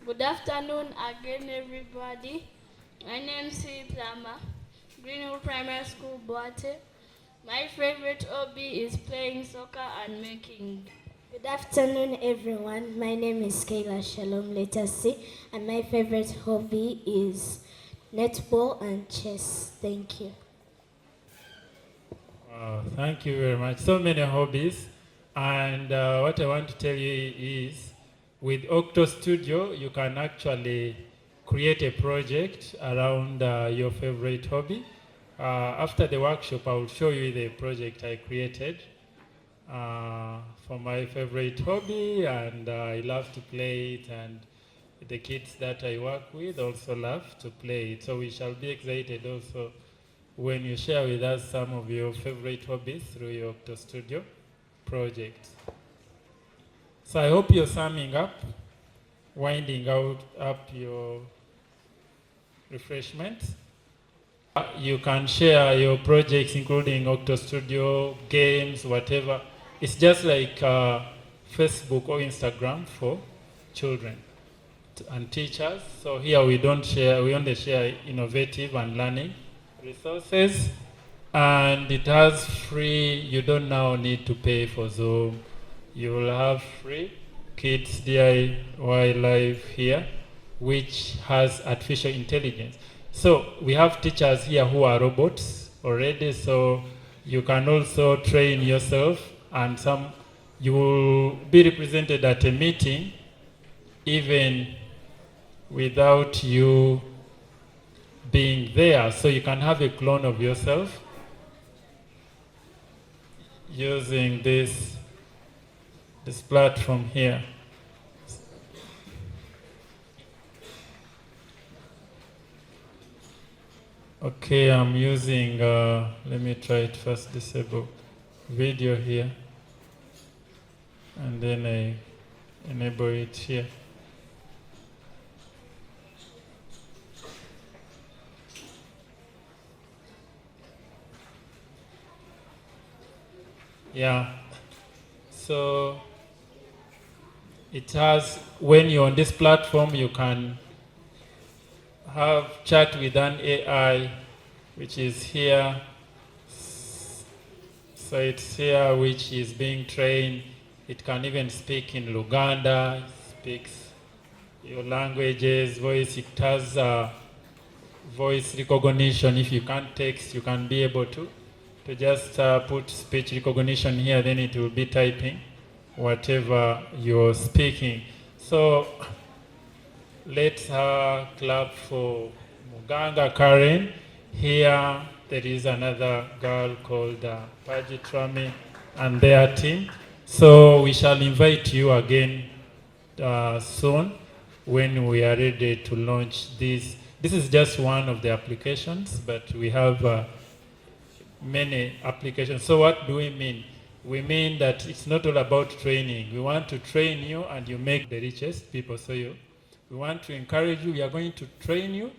Good afternoon again, everybody. My name is Plama, Greenwood Primary School, Boate. My favorite hobby is playing soccer and making. Good afternoon, everyone. My name is Kayla Shalom Letasi, and my favorite hobby is netball and chess. Thank you. Wow, thank you very much. So many hobbies. And what I want to tell you is, with OctoStudio, you can actually create a project around your favorite hobby. After the workshop, I will show you the project I created for my favorite hobby, and I love to play it, and the kids that I work with also love to play it. So we shall be excited also when you share with us some of your favorite hobbies through your OctoStudio project. So I hope you're summing up, winding up your refreshment. You can share your projects, including OctoStudio, games, whatever. It's just like Facebook or Instagram for children and teachers. So here we only share innovative and learning resources, and it has free. You don't now need to pay for Zoom. You will have free Kids DIY Live here, which has artificial intelligence. So we have teachers here who are robots already, so you can also train yourself, and you will be represented at a meeting even without you being there. So you can have a clone of yourself using this platform here. Okay, I'm using, let me try it first, disable video here, and then I enable it here. Yeah, so it has, when you're on this platform, you can have chat with an AI, which is here. So it's here, which is being trained. It can even speak in Uganda, speaks your languages, voice. It has voice recognition. If you can't text, you can be able to just put speech recognition here, then it will be typing whatever you're speaking. So let's clap for Muganga Karen. Here there is another girl called Pajitrami and their team. So we shall invite you again soon when we are ready to launch this. This is just one of the applications, but we have many applications. So what do we mean? We mean that it's not all about training. We want to train you and you make the richest people. So we want to encourage you. We are going to train you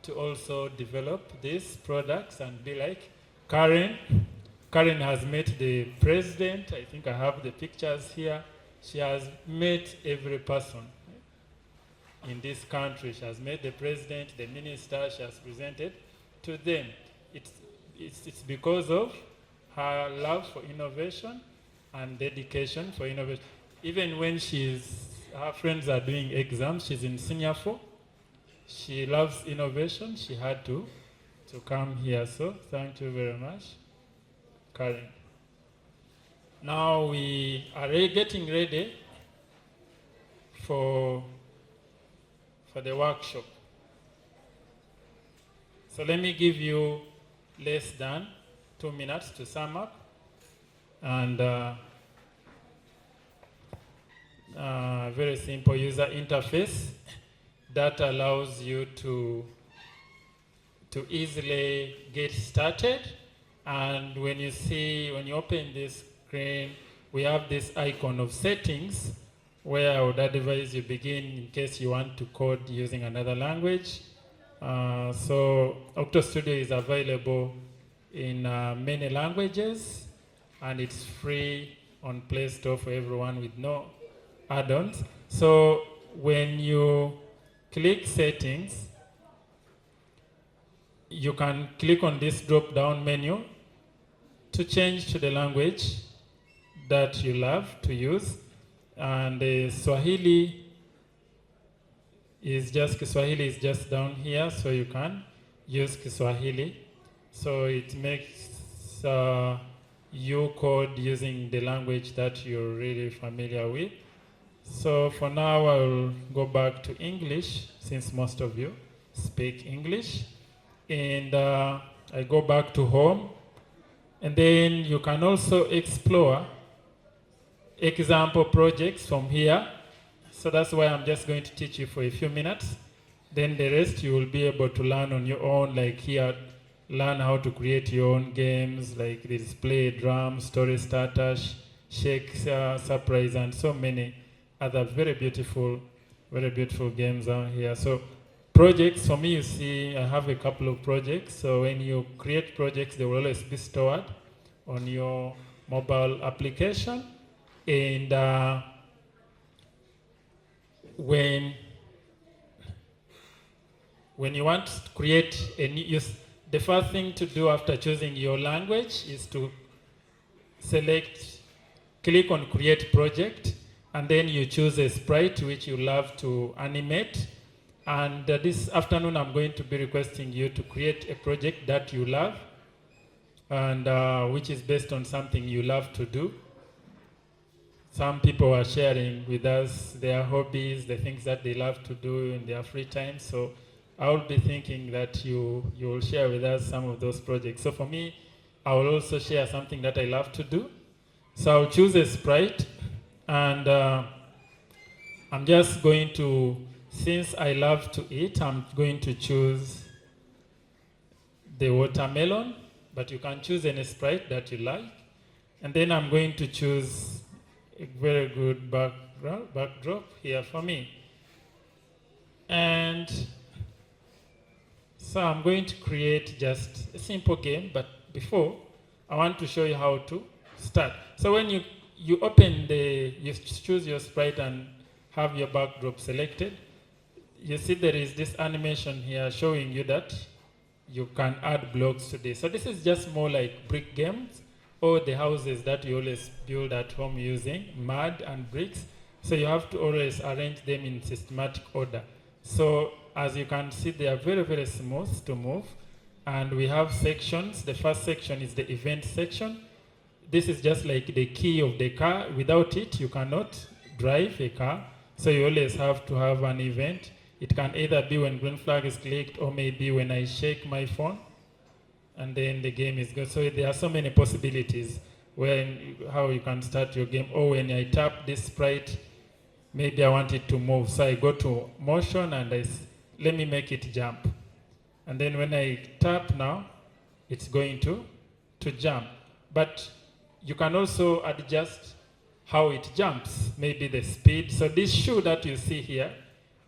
to also develop these products and be like Karen. Karen has met the president. I think I have the pictures here. She has met every person in this country. She has met the president, the minister. She has presented to them. It's because of her love for innovation and dedication for innovation. Even when her friends are doing exams, she's in senior 4. She loves innovation. She had to come here. So thank you very much, Karen. Now we are getting ready for the workshop. So let me give you less than 2 minutes to sum up, and very simple user interface that allows you to easily get started. And when you open this screen, we have this icon of settings where I would advise you begin in case you want to code using another language. So OctoStudio is available in many languages, and it's free on Play Store for everyone with no add-ons. So when you click settings, you can click on this drop-down menu to change to the language that you love to use. And Kiswahili is just down here, so you can use Kiswahili. So it makes you code using the language that you're really familiar with. So for now, I'll go back to English, since most of you speak English. And I go back to home. And then you can also explore example projects from here. So that's why I'm just going to teach you for a few minutes. Then the rest you will be able to learn on your own, like here, learn how to create your own games, like the display, drum, story starter, shake, surprise, and so many other very beautiful games out here. So projects, for me, you see, I have a couple of projects. So when you create projects, they will always be stored on your mobile application. And when you want to create a new, the first thing to do after choosing your language is to click on Create Project, and then you choose a sprite which you love to animate. And this afternoon, I'm going to be requesting you to create a project that you love, and which is based on something you love to do. Some people are sharing with us their hobbies, the things that they love to do in their free time. So I will be thinking that you will share with us some of those projects. So for me, I will also share something that I love to do. So I'll choose a sprite, and I'm just going to, since I love to eat, I'm going to choose the watermelon, but you can choose any sprite that you like. And then I'm going to choose a very good backdrop here for me. And so I'm going to create just a simple game, but before, I want to show you how to start. So when you open you choose your sprite and have your backdrop selected, you see there is this animation here showing you that you can add blocks to this. So this is just more like brick games, or the houses that you always build at home using mud and bricks. So you have to always arrange them in systematic order. So as you can see, they are very, very smooth to move. And we have sections. The first section is the event section. This is just like the key of the car. Without it, you cannot drive a car. So you always have to have an event. It can either be when green flag is clicked, or maybe when I shake my phone, and then the game is good. So there are so many possibilities. how you can start your game. Or when I tap this sprite, maybe I want it to move. So I go to motion and let me make it jump. And then when I tap now, it's going to jump. But you can also adjust how it jumps, maybe the speed. So this shoe that you see here,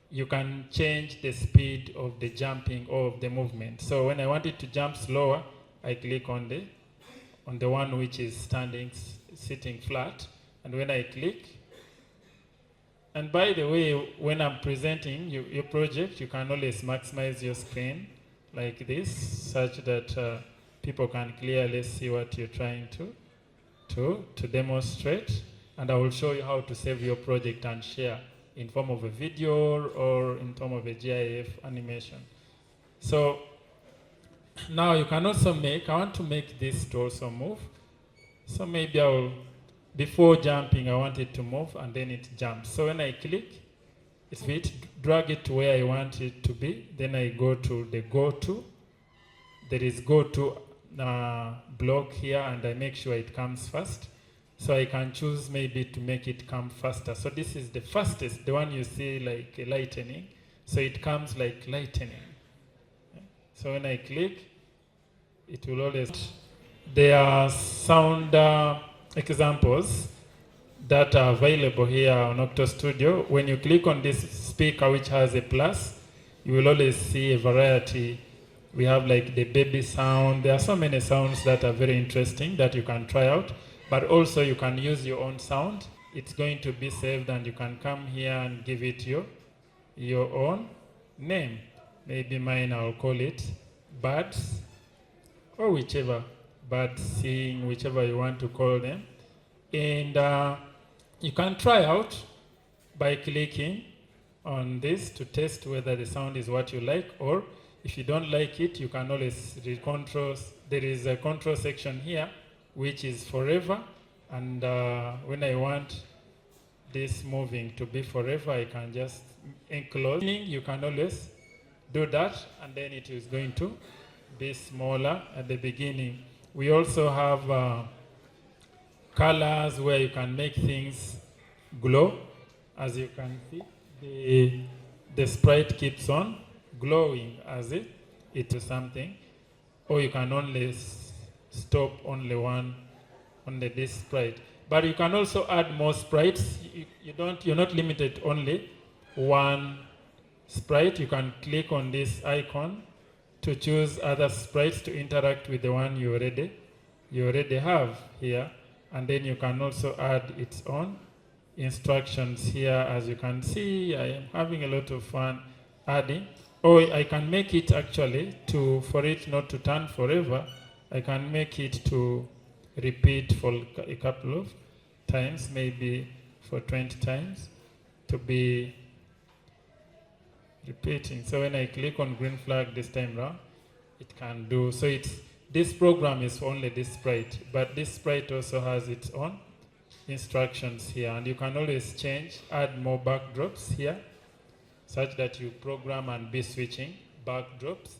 you can change the speed of the jumping or of the movement. So when I want it to jump slower, I click on the one which is sitting flat. And when I click, and by the way, when I'm presenting your project, you can always maximize your screen like this, such that people can clearly see what you're trying to demonstrate. And I will show you how to save your project and share in form of a video or in form of a GIF animation. So now you can also I want to make this to also move. So maybe before jumping, I want it to move and then it jumps. So when I click, drag it to where I want it to be. Then I go to the go-to. There is go-to block here, and I make sure it comes first. So I can choose maybe to make it come faster. So this is the fastest, the one you see like lightning. So it comes like lightning. So when I click, it will always... There are sound examples that are available here on OctoStudio. When you click on this speaker which has a plus, you will always see a variety. We have like the baby sound. There are so many sounds that are very interesting that you can try out. But also you can use your own sound. It's going to be saved and you can come here and give it your own name. Maybe mine, I'll call it birds, or whichever, birds sing, whichever you want to call them. And you can try out by clicking on this to test whether the sound is what you like, or if you don't like it, you can always control. There is a control section here which is forever, and when I want this moving to be forever, I can just enclose. You can always do that, and then it is going to be smaller at the beginning. We also have colors where you can make things glow. As you can see, the sprite keeps on glowing as it is something, or you can only stop only this sprite. But you can also add more sprites. You're not limited only one sprite. You can click on this icon to choose other sprites to interact with the one you already have here. And then you can also add its own instructions here. As you can see, I am having a lot of fun adding. Or I can make it actually for it not to turn forever. I can make it to repeat for a couple of times, maybe for 20 times, to be repeating. So when I click on green flag this time round, it can do. So this program is for only this sprite, but this sprite also has its own instructions here, and you can always add more backdrops here, such that you program and be switching backdrops.